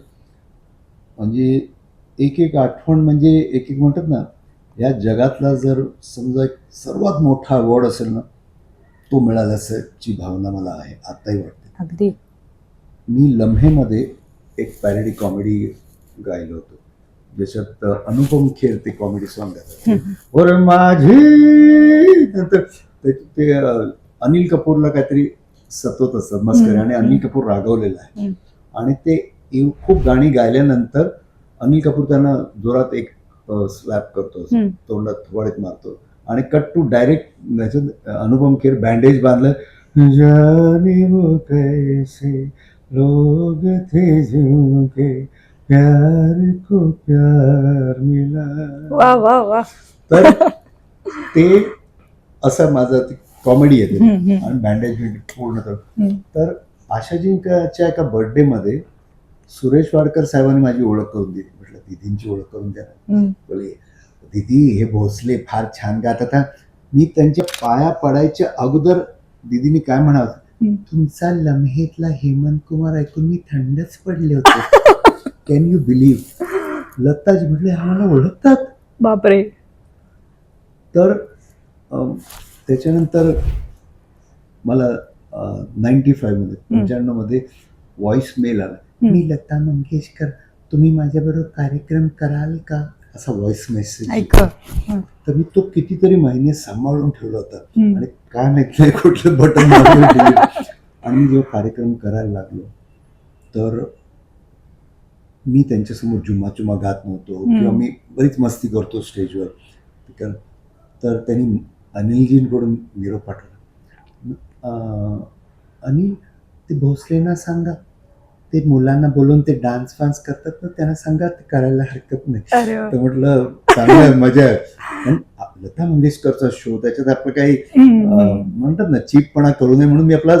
एक आठवण म्हणजे एक म्हणतात ना, या जगातला जर समजा एक सर्वात मोठा अवॉर्ड असेल ना, तो मिळाल्याची भावना मला आहे, आताही वाटते. अगदी. मी लम्हेमध्ये एक पॅरोडी कॉमेडी गायलो होतो, ज्याच्यात अनुपम खेर ते कॉमेडी सॉन्ग गातात. और माझी ते अनिल कपूरला काहीतरी सतवत असतात मस्करी, आणि अनिल कपूर रागवलेला आहे. आणि ते खूप गाणी गायल्यानंतर अनिल कपूर त्यांना जोरात एक स्लॅप करतो, तोंडात थोबाडीत मारतो, आणि cut to direct Anupam Kher bandage बांधलं, जाने वो कैसे लोग थे जिनके प्यार को प्यार मिला. वा वा वा. तर ते असं माझं कॉमेडी येते आणि बँडेज पूर्ण तर आशाजींच्या एका बर्थडे मध्ये सुरेश वाडकर साहेबांनी माझी ओळख करून दिली. म्हटलं दीदींची ओळख करून द्या. बोले दीदी हे भोसले फार छान गातात. मी त्यांच्या पाया पडायच्या अगोदर दीदींनी काय म्हणावं, तुमचा लम्हेतला हेमंत कुमार ऐकून मी थंडच पडले होते. Can you believe. लताजी म्हटले आम्हाला ओळखतात. बापरे. तर त्याच्यानंतर मला 95 मध्ये 95 मध्ये व्हॉइस मेल आला, मी लता मंगेशकर, तुम्ही माझ्याबरोबर कार्यक्रम कराल का, असा व्हॉइस मेसेज. तर मी तो कितीतरी महिने सांभाळून ठेवला होता, आणि काय माहित नाही कुठलं बटन दाबलं. आणि मी जेव्हा कार्यक्रम करायला लागलो तर मी त्यांच्यासमोर जुम्मा चुमा गात नव्हतो, किंवा मी बरीच मस्ती करतो स्टेजवर. तर त्यांनी अनिलजींकडून निरोप पाठवला, अनिल ते भोसलेंना सांगा, ते मुलांना बोलून ते डान्स फान्स करतात ना, त्यांना सांगा ते करायला हरकत नाही. तर म्हटलं चांगलं मजा आहे. लता मंगेशकरचा शो, त्याच्यात आपलं काही म्हणतात ना चीपपणा करू नये म्हणून मी आपला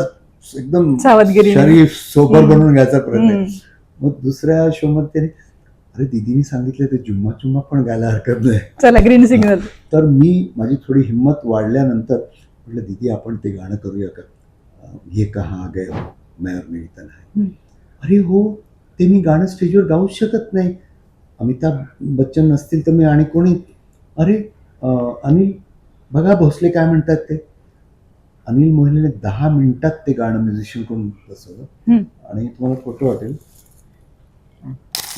एकदम शरीफ सोबर बनवून घ्यायचा प्रयत्न आहे. मग दुसऱ्या शो मध्ये त्याने, अरे दीदीने सांगितलं ते जुम्मा चुम्मा पण गायला हरकत नाही, चला ग्रीन सिग्नल. तर मी माझी थोडी हिंमत वाढल्यानंतर म्हटलं दीदी आपण ते गाणं करूया का, ये कहाँ आ गए हो मैं और मेरी तन्हाई. अरे हो, ते मी गाणं स्टेजवर गाऊच शकत नाही, अमिताभ बच्चन नसतील तर मी आणि कोणी. अरे अनिल बघा भोसले काय म्हणतात ते. अनिल मोहिलेने 10 मिनिटात ते गाणं म्युझिशियन करून बसवलं, आणि तुम्हाला फोटो वाटेल,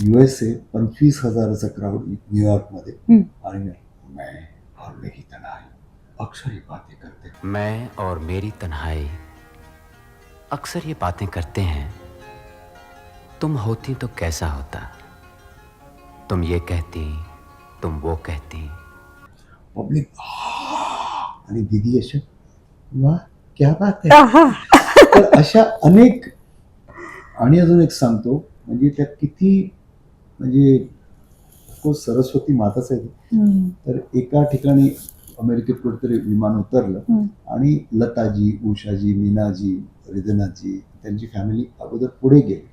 USA 25,000चा क्राऊड न्यूयॉर्कमध्ये, आणि मैं और मेरी तन्हाई अक्सर ये बातें करते. मैं और मेरी तन्हाई अक्सर ये बातें करते हैं, तुम होती तो कैसा होता, तुम ये कहती, तुम वो कहती. पब्लिक आणि दीदी अशा, वा क्या बात आहे. तर अशा अनेक. आणि अजून एक सांगतो, म्हणजे त्या किती, म्हणजे सरस्वती माताच आहे. तर एका ठिकाणी अमेरिकेत कुठेतरी विमान उतरलं, आणि लताजी, उषाजी, मीनाजी, रिदनाजी त्यांची फॅमिली अगोदर पुढे गेली,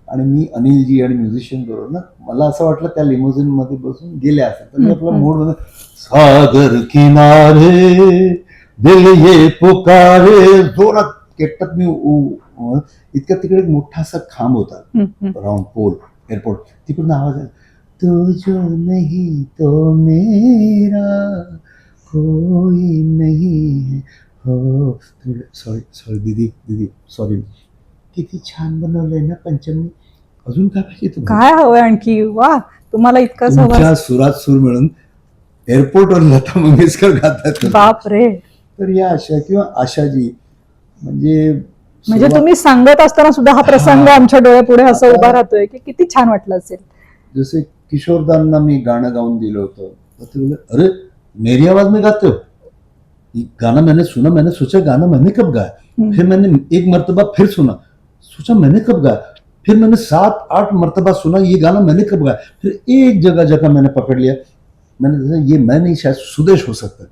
आणि मी अनिलजी आणि म्युझिशियन बरोबर ना, मला असं वाटलं त्या लिमोझिन मध्ये बसून गेल्या असतात. तर मी आपला मूड मध्ये, सागर किनारे दिल ये पुकारे, जोरात केटत मी इतक्या तिकडे एक मोठा असा खांब होता, राऊंड पोल एअरपोर्ट, तिकडून आवाज आला, तो जो नहीं तो मेरा कोई नहीं है हो. सॉरी दीदी सॉरी. किती छान बनवलंय ना पंचमी. अजून काय पाहिजे तुम्हाला, काय हवंय आणखी. वा, तुम्हाला इतका तुमच्या सुरात सूर मिळून एअरपोर्टवर लता मंगेशकर गातात. बाप रे. तर या अशा, किंवा आशाजी, म्हणजे तुम्ही सांगत असताना सुद्धा हा प्रसंग आमच्या डोळ्यापुढे असं उभा राहतोय की किती छान वाटलं असेल. जसे किशोरदांना मी गाणं गाऊन दिलं होतं तर ते बोले अरे मेरी आवाज में गाते हो, ये गाना मैंने सुना, मैंने सोचा गाना मैंने कब गाया, फिर मैंने एक मर्तबा फिर सुना, सोचा मैंने कब गाया, फिर मैंने 7-8 मर्तबा सुना ये गाना मैंने कब गाया, फिर एक जगह जगह मैंने पकड़ लिया, मैंने सोचा ये मैं नहीं शायद सुदेश हो सकता है।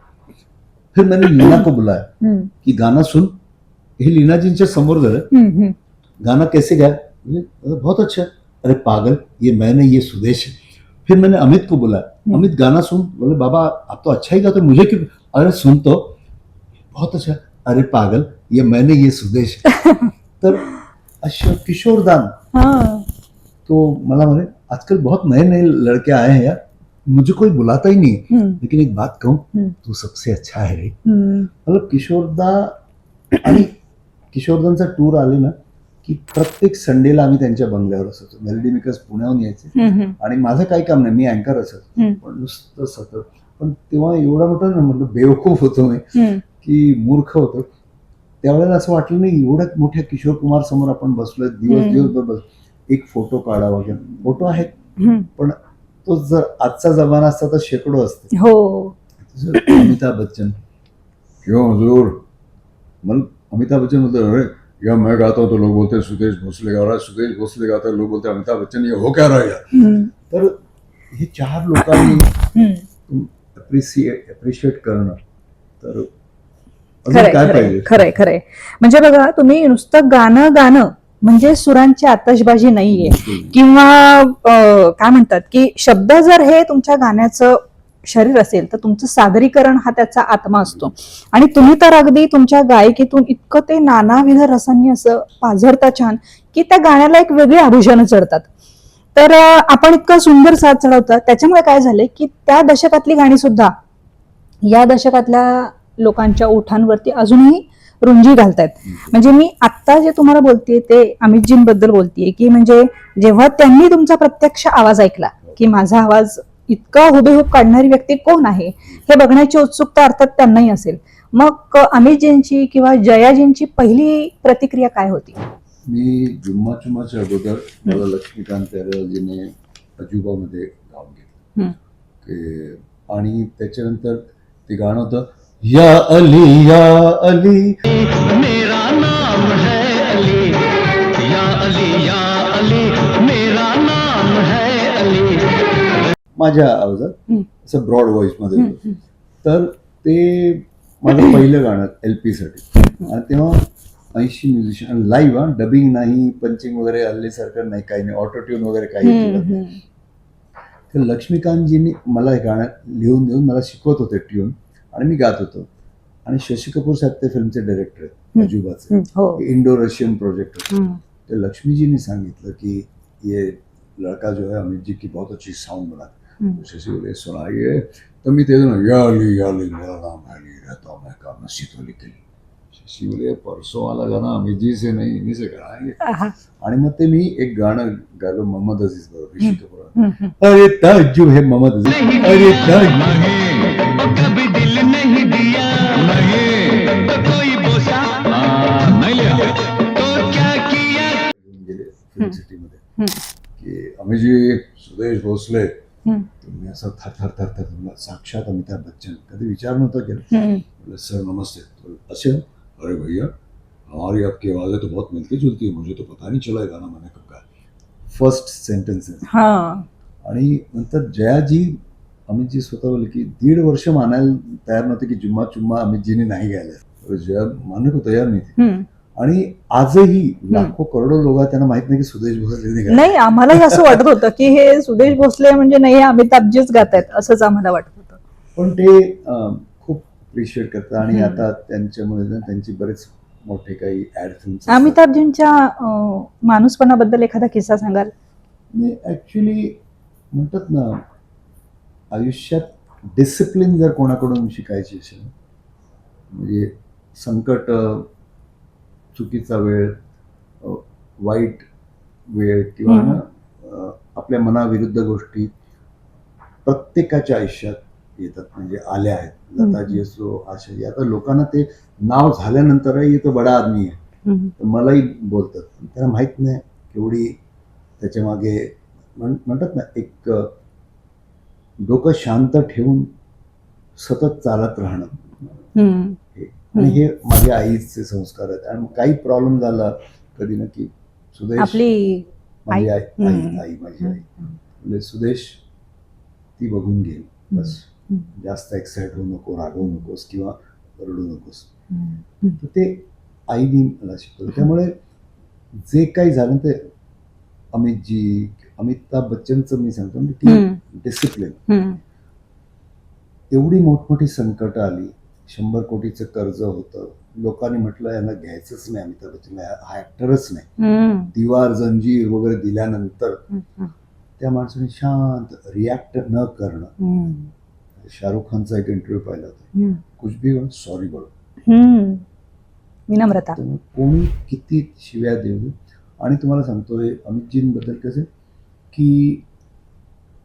फिर मैंने लीना को बुलाया कि गाना सुन, हे लीना जींच्या समोर झालं, गाना कैसे गाया, बोले बहुत अच्छा है, अरे पागल ये मैं नहीं ये सुदेश है। फिर मैंने अमित को बुलाया, अमित गाना सुन, बोले बाबा आप तो अच्छा ही गाते हो, मुझे क्यों, अरे सुन तो, बहुत अच्छा, अरे पागल ये मैं नहीं ये सुदेश है। तर अशा किशोरदान तो मला म्हणे आजकल बहुत नए नए लड़के आए हैं यार, मुझे कोई बुलाता ही नहीं है, लेकिन एक बात कहूं तू सबसे अच्छा है रे। मतलब किशोरदा आणि किशोरदांचा टूर आले ना की प्रत्येक संडेला आम्ही त्यांच्या बंगल्यावर असायचो, मेलडी मेकर्स पुण्याहून यायचे आणि माझं काही काम नाही, मी अँकर असायचो पण नुसतं सतत, पण तेव्हा एवढा मोठा ना म्हटलं बेवकूफ होतो मी की मूर्ख होतो, त्यावेळेला असं वाटलं नाही एवढ्या मोठ्या किशोर कुमार समोर आपण बसलोय दिवसभर बस, एक फोटो काढा वगैरे, फोटो आहेत पण तो जर आजचा जमाना असता तर शेकडो असते। हो जर अमिताभ बच्चन क्यों हुजूर, मतलब अमिताभ बच्चन बोलते अरे या मैं गाता हूँ तो लोग बोलते हैं सुदेश भोसले गा रहा है, सुदेश भोसले गाता है लोग बोलते हैं अमिताभ बच्चन ये हो क्या रहा है यार। तर हे चार लोकांनी अप्रिशिएट करणं, तर अजून काय पाहिजे। खरंय खरंय, म्हणजे बघा तुम्ही नुसतं गाणं म्हणजे सुरांची आतषबाजी नाहीये किंवा काय म्हणतात की शब्द जर हे तुमच्या गाण्याचं शरीर असेल तर तुमचं सादरीकरण हा त्याचा आत्मा असतो, आणि तुम्ही तर अगदी तुमच्या गायकीतून इतकं ते नानाविध रसांनी असं पाझरता छान की त्या गाण्याला एक वेगळी आभूषणं चढतात। तर आपण इतकं सुंदर साथ चढवतात, त्याच्यामुळे काय झालंय की त्या दशकातली गाणी सुद्धा या दशकातल्या लोकांच्या ओठांवरती अजूनही रुंजी घालतायत। म्हणजे मी आत्ता जे तुम्हाला बोलतेय ते अमितजींबद्दल बोलतेय की म्हणजे जेव्हा त्यांनी तुमचा प्रत्यक्ष आवाज ऐकला की माझा आवाज इतका हुबेहूब काढणारी व्यक्ती कोण आहे हे बघण्याची उत्सुकता अर्थात त्यांनाही असेल, मग अमितजींची किंवा जयाजींची पहिली प्रतिक्रिया काय होती? मी जुम्मा चुम्माच्या अगोदर मला लक्ष्मीकांत प्यारेलालजीने अजूबामध्ये गाऊन घेतलं आणि त्याच्यानंतर ते गाणं होतं या अली मेरा नाम है अली, या अली मेरा नाम है अली, माझ्या आवाजात असं ब्रॉड व्हॉइस मध्ये होतं। तर ते माझं पहिलं गाणं LP साठी, आणि तेव्हा 80 म्युझिशियन लाईव्ह, डबिंग नाही, पंचिंग वगैरे हल्लीसारखं नाही, काही नाही, ऑटो ट्यून वगैरे काही। तर लक्ष्मीकांतजींनी मला हे गाणं लिहून देऊन मला शिकवत होते ट्यून आणि मी गात होतो, आणि शशी कपूर साहेब ते फिल्मचे डायरेक्टर आहेत अजूबाचे, इंडो रशियन प्रोजेक्ट होते। तर लक्ष्मीजींनी सांगितलं की ये लड़का जो है अमित जी की बहुत अच्छी साउंड बना, शशी बोले सुनाइए, तर मी ते या अली मेरा नाम है अली, रहता हूँ मैं काम मस्जिद वाली के लिए। शशी बोले परसों वाला गाना अमित जी से नहीं, इन्हीं से कराएंगे। आणि मग ते मी एक गाणं गायलो मोहम्मद अजीज बरोबर, ऋषी कपूर, अरे ताजू है मोहम्मद अजीज, अरे ताजू कभी दिल नहीं दिया नहीं तो कोई बोसा नहीं लिया तो क्या किया, गेले फिल्म सिटी मध्ये की अमित जी सुदेश भोसले, तुम्ही असं थर साक्षात अमिताभ बच्चन, कधी विचार नव्हता केला। सर नमस्ते, अच्छे अरे भैया हमारी आपकी आवाज़ें तो बहुत मिलती जुलती है, मुझे तो पता नहीं चला गाना मैंने कब गाया, फर्स्ट सेंटेन्सेस। आणि नंतर जयाजी अमितजी स्वतः बोलले की 1.5 वर्ष मानायला तयार नव्हते की जुम्मा चुम्मा अमितजीने नाही गायला, जया मानणे को तयार नाही। आणि आजही लाखो करोडो लोक त्यांना माहित नाही की सुदेश भोसले नाही, आम्हालाही असं वाटत होतं की हे सुदेश भोसले म्हणजे नाही अमिताभजीच गात आहेत असंच आम्हाला वाटत होतं, पण ते खूप अप्रिशिएट करतात आणि आता त्यांच्यामुळे त्यांची बरेच मोठे काही ऍड फिल्म्स। अमिताभजींच्या माणूसपणाबद्दल एखादा किस्सा सांगाल? ऍक्च्युली म्हणतात ना आयुष्यात डिसिप्लिन जर कोणाकडून शिकायची असेल, म्हणजे संकट, चुकीचा वेळ, वाईट वेळ किंवा आपल्या मनाविरुद्ध गोष्टी प्रत्येकाच्या आयुष्यात येतात, म्हणजे आल्या आहेत। लताजी असो, आशाजी, आता लोकांना ते नाव झाल्यानंतरही ये तो बडा आदमी आहे, तर मलाही बोलतात, त्यांना माहित नाही केवढी त्याच्या मागे म्हणतात ना एक डोकं शांत ठेवून सतत चालत राहणं हम्म. हे. आणि हे माझ्या आईचे संस्कार आहेत. आणि काही प्रॉब्लेम झाला कधी ना की सुदेश, आपली माझी आई आई. आई आई माझी आई म्हणजे सुदेश ती बघून घेईल बस, जास्त एक्साइट होऊ नको, रागवू नकोस किंवा रडू नकोस. तर ते आईने मला शिकवलं. त्यामुळे जे काही झालं ते अमितजी, अमिताभ बच्चनचं मी सांगतो म्हणजे ती डिसिप्लिन. एवढी मोठमोठी संकट आली, 100 कोटीचं कर्ज होतं, लोकांनी म्हटलं यांना घ्यायचंच नाही अमिताभ बच्चन, हा ऍक्टरच नाही. दिवार जंजीर वगैरे दिल्यानंतर त्या माणसाने शांत रिॲक्ट न करणं. शाहरुख खानचा एक इंटरव्ह्यू पाहिला होता, कुछ भी हो सॉरी बोलो, विनम्रता. कोणी किती शिव्या देऊ दे. आणि तुम्हाला सांगतो हे अमितजींबद्दल कसं की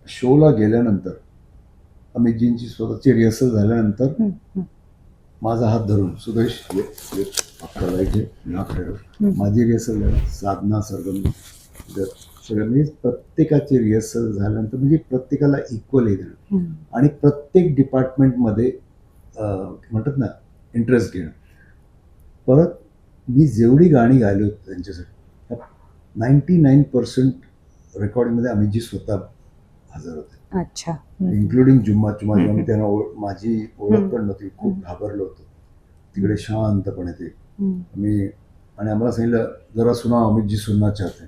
शोला गेल्यानंतर अमितजींची स्वतःची रिहर्सल झाल्यानंतर माझा हात धरून सुदेश माझी रिहर्सल झाली, साधना सरगम सगळं म्हणजे प्रत्येकाची रिहर्सल झाल्यानंतर म्हणजे प्रत्येकाला इक्वल हे देणं आणि प्रत्येक डिपार्टमेंटमध्ये म्हणतात ना इंटरेस्ट घेणं. परत मी जेवढी गाणी गायली होती त्यांच्यासाठी 99% रेकॉर्डिंगमध्ये अमितजी स्वतः हजर होते. अच्छा. इन्क्लुडिंग जुम्मा चुमा जेव्हा मी त्यांना माझी ओळख पण नव्हती, खूप घाबरलो होतो तिकडे शांतपणे ते मी. आणि आम्हाला सांगितलं जरा सुना अमितजी सुनना चाहते.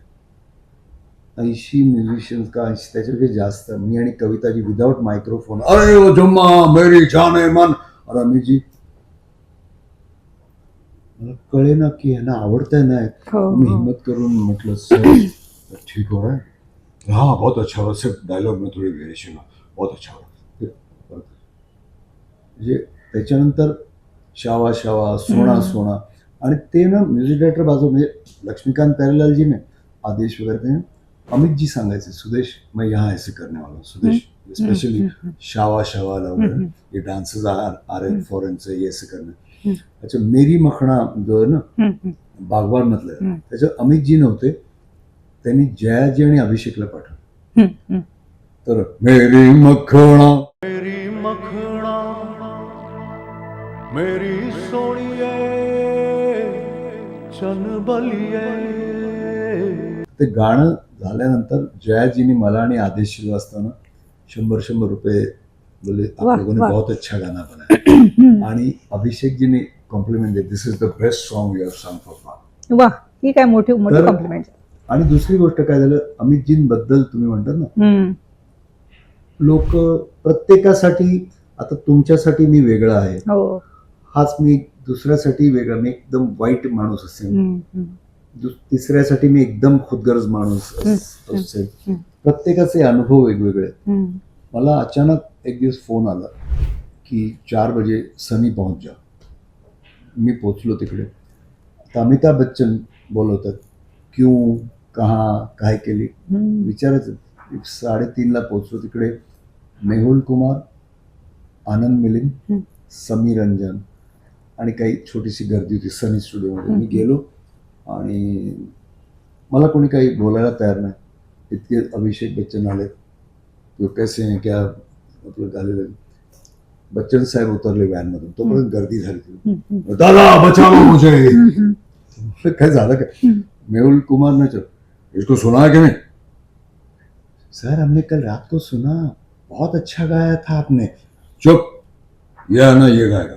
80 म्युझिशियन्स का 80 त्याच्यापेक्षा जास्त, मी आणि कविताजी विदाउट मायक्रोफोन, अरे ओ जुम्मा मेरी जाने मन. और अमितजी मला कळे ना की यांना आवडतंय नाही. मी हिम्मत करून म्हटलं सर ठीक हो रहा है, हाँ बहुत अच्छा हो रहा, सिर्फ डायलॉग में थोडी व्हेरिएशन, बहुत अच्छा हो रहा. म्हणजे त्याच्यानंतर शावा शावा सोना सोना. आणि ते ना म्युझिक डायरेक्टर बाजू म्हणजे लक्ष्मीकांत प्यारेलालजीने आदेश वगैरे ते अमितजी सांगायचे सुदेश मैं यहाँ ऐसे करने वाला हूँ, सुदेश स्पेशली शावा शावाला वगैरे ये डान्सेस आ रहे फॉरेन से, ये ऐसे करणे. अच्छा मेरी मखणा जो आहे ना बागवान मधलं त्याच्यात अमितजी नव्हते, त्यांनी जयाजी आणि अभिषेकला पाठवलं. तर मेरी मखणा मेरी सोनिए चनबलिए. ते गाणं झाल्यानंतर जयाजीने मला आणि आदेश श्रीवास्तवना 100 रुपये बोले आप लोगों ने बहुत अच्छा गाना बनाया. आणि अभिषेकजीने कॉम्प्लिमेंट दिली, this is the best song you have song for far. वा, ही काय मोठी मोठी कॉम्प्लिमेंट. आणि दुसरी गोष्ट काय झालं, अमितजींबद्दल तुम्ही म्हणतात ना लोक प्रत्येकासाठी, आता तुमच्यासाठी मी वेगळा आहे, हाच मी दुसऱ्यासाठी वेगळा, मी एकदम वाईट माणूस असेल, तिसऱ्यासाठी मी एकदम खुदगर्ज माणूस असेल. प्रत्येकाचे अनुभव वेगवेगळे. मला अचानक एक दिवस फोन आला की 4 बजे सनी पहुंच जा. मी पोचलो तिकडे, तर अमिताभ बच्चन बोलवतात, क्यों कहाँ काय केली विचारायचं. 3:30 पोचलो तिकडे. मेहुल कुमार, आनंद मिलिंद, समीर रंजन आणि काही छोटीशी गर्दी होती सनी स्टुडिओमध्ये. मी गेलो आणि मला कोणी काही बोलायला तयार नाही. इतके अभिषेक बच्चन आले, तो कैसे हैं क्या आपलं झालेलं. बच्चन साहेब उतरले व्हॅनमधून, तोपर्यंत गर्दी झाली. दादा बचाओ मुझे. काय झालं काय. मेहुल कुमार ने इसको सुना है कि नहीं. सर हमने कल रात को सुना, बहुत अच्छा गाया था आपने. चुप, या ना ये गाएगा.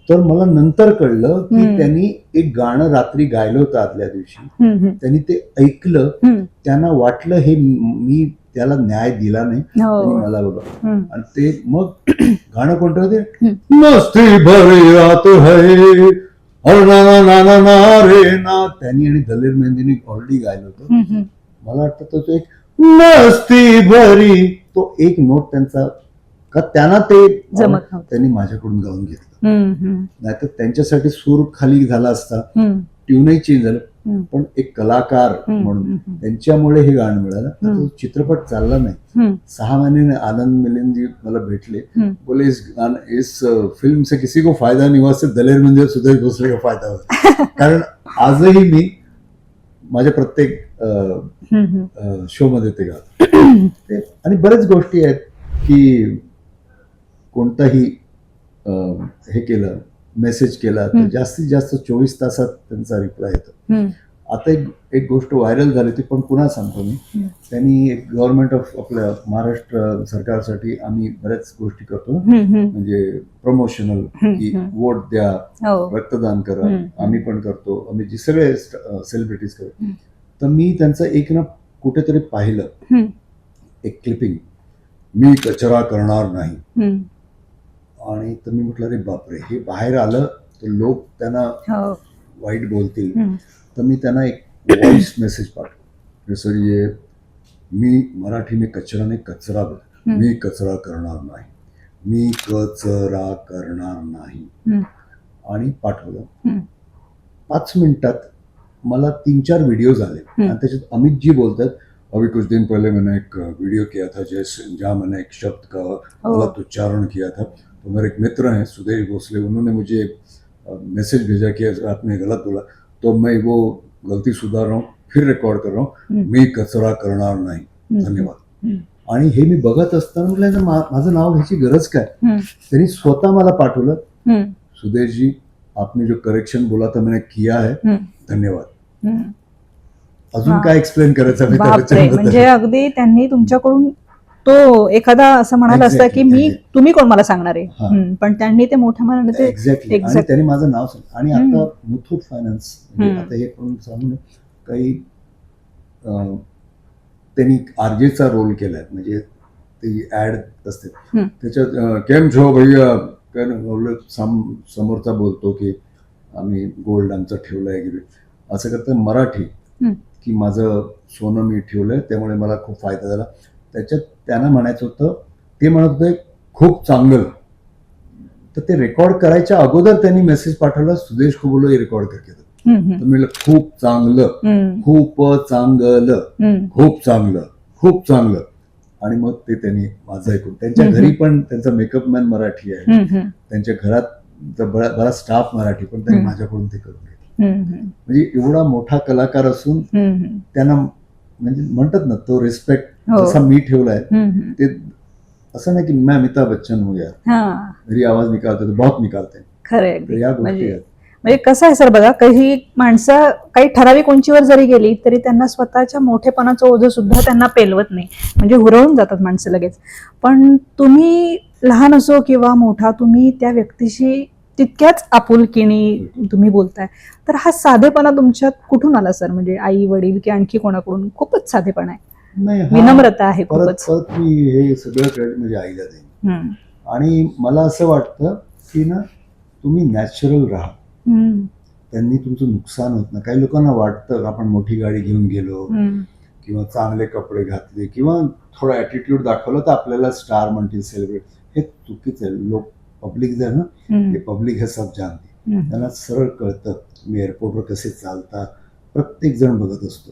तर मला नंतर कळलं की त्यांनी एक गाणं रात्री गायलं होतं आदल्या दिवशी. त्यांनी ते ऐकलं, त्यांना वाटलं हे मी त्याला न्याय दिला नाही, त्यांनी मला बघा. आणि ते मग गाणं कोणतं होते, मस्ती भरी रात है और ना ना ना ना ना रे ना. त्यांनी आणि दलेर मेहंदीने ऑलरेडी गायलं होतं. मला वाटतं तो एक मस्ती भरी, तो एक नोट त्यांचा का त्यांना ते त्यांनी माझ्याकडून गाऊन घेतलं. नाहीतर त्यांच्यासाठी सूर खाली झाला असता, ट्यूनही चेंज झालं, पण एक कलाकार म्हणून त्यांच्यामुळे हे गाणं मिळालं. तो चित्रपट चालला नाही. 6 महिने आनंद मिलिंदजी मला भेटले, बोले इस फिल्म से किसी को फायदा नहीं हुआ, सिर्फ दलेर मेहंदी और सुदेश भोसले का फायदा हुआ. कारण आजही मी माझ्या प्रत्येक हम्म. शो मध्ये ते गातात. आणि बऱ्याच गोष्टी आहेत की कोणताही हे केलं, मेसेज केला तर जास्तीत जास्त 24 तासात त्यांचा रिप्लाय येतो. हम्म. आता एक गोष्ट व्हायरल झाली ती पण पुन्हा सांगतो मी. त्यांनी एक गव्हर्नमेंट ऑफ आपल्या महाराष्ट्र सरकारसाठी आम्ही बऱ्याच गोष्टी करतो, म्हणजे प्रमोशनल, की वोट द्या, हो. रक्तदान करा, आम्ही पण करतो, आम्ही जे सगळे सेलिब्रिटीज करतो. तर मी त्यांचं एक ना कुठेतरी पाहिलं एक क्लिपिंग, मी कचरा करणार नाही. आणि तर मी म्हटलं अरे बापरे, हे बाहेर आलं तर लोक त्यांना वाईट बोलतील. तर मी त्यांना एक व्हॉइस मेसेज पाठवतो, जसं ये मी मराठी में कचरा ने कचरा बोल, मी कचरा करणार नाही, मी कचरा करणार नाही, आणि पाठवलं. 5 मिनिटात मला 3-4 व्हिडिओज आले आणि त्याच्यात अमित जी बोलतात, अभी कुछ दिन पहले मैंने एक वीडियो किया था जहाँ मैंने एक शब्द का गलत उच्चारण किया था, तो मेरे एक मित्र हैं सुदेश भोसले, उन्होंने मुझे मैसेज भेजा कि आपने गलत बोला, तो मैं वो गलती सुधार रहा हूँ, फिर रिकॉर्ड कर रहा हूँ, मी कचरा करणार नाही, धन्यवाद. आणि हे मी बघत असताना म्हटलं माझं नाव घ्यायची गरज काय. त्यांनी स्वतः मला पाठवलं, सुदेश जी आपने जो करेक्शन बोला था मैंने किया है, धन्यवाद. अजून काय एक्सप्लेन करायचं मी त्याच्याबद्दल. म्हणजे अगदी त्यांनी तुमच्याकडून तो एखादा असं म्हणाला असता की मी तुम्ही कोण मला सांगणार आहे, पण त्यांनी ते मोठ्या मनाने ते एक्झॅक्टली, आणि त्यांनी माझं नाव सांगितलं. आणि आता मुथूट फायनान्स, आता हे पण सांगून काही त्यांनी आरजेचा रोल केलाय, म्हणजे ती ऍड असते त्याच्यात, केम छो भैया काय समोरचा बोलतो की आम्ही गोल्ड आमचं ठेवलंय, असं करतं मराठी की माझं सोनं मी ठेवलंय त्यामुळे मला खूप फायदा झाला. त्याच्यात त्यांना म्हणायचं होतं, ते म्हणत होते खूप चांगलं. तर ते रेकॉर्ड करायच्या अगोदर त्यांनी मेसेज पाठवला, सुदेश को बोलो हे रेकॉर्ड करके. तर मी खूप चांगलं, खूप चांगलं, खूप चांगलं, खूप चांगलं. आणि मग ते त्यांनी माझं ऐकून, त्यांच्या घरी पण त्यांचा मेकअप मॅन मराठी आहे, त्यांच्या घरात बराच स्टाफ मराठी, पण त्यांनी माझ्याकडून ते करून घेतलं. म्हणजे एवढा मोठा कलाकार असून त्यांना म्हणजे म्हणतात ना तो रिस्पेक्ट जसा मी ठेवलाय, ते असं नाही की मैं अमिताभ बच्चन हूँ यार, मेरी आवाज निकालते तो बहुत निकालते हैं. खरं, या गोष्टी आहेत. म्हणजे कसं आहे सर बघा, काही माणसं काही ठराविक उंचीवर जरी गेली तरी त्यांना स्वतःच्या मोठेपणाचं ओझं सुद्धा त्यांना पेलवत नाही, म्हणजे हुरळून जातात माणसं लगेच. पण तुम्ही लहान असो किंवा मोठा, तुम्ही त्या व्यक्तीशी तितक्याच आपुलकीने तुम्ही बोलताय. तर हा साधेपणा तुमच्यात कुठून आला सर? म्हणजे आई वडील की आणखी कोणाकडून? खूपच साधेपणा आहे, विनम्रता आहे खूपच. परत मी हे सगळं क्रेडिट म्हणजे आईला देईन. आणि मला असं वाटतं की ना तुम्ही नॅचरल राहा, त्यांनी तुमचं नुकसान होत नाही. काही लोकांना वाटतं आपण मोठी गाडी घेऊन गेलो किंवा चांगले कपडे घातले किंवा थोडा ऍटिट्यूड दाखवला तर आपल्याला स्टार म्हणतील, सेलिब्रेट. हे चुकीचं आहे. लोक पब्लिक जे आहे ना, हे पब्लिक हे सब जानते, त्यांना सरळ कळतं तुम्ही एअरपोर्टवर कसे चालता. प्रत्येक जण बघत असतो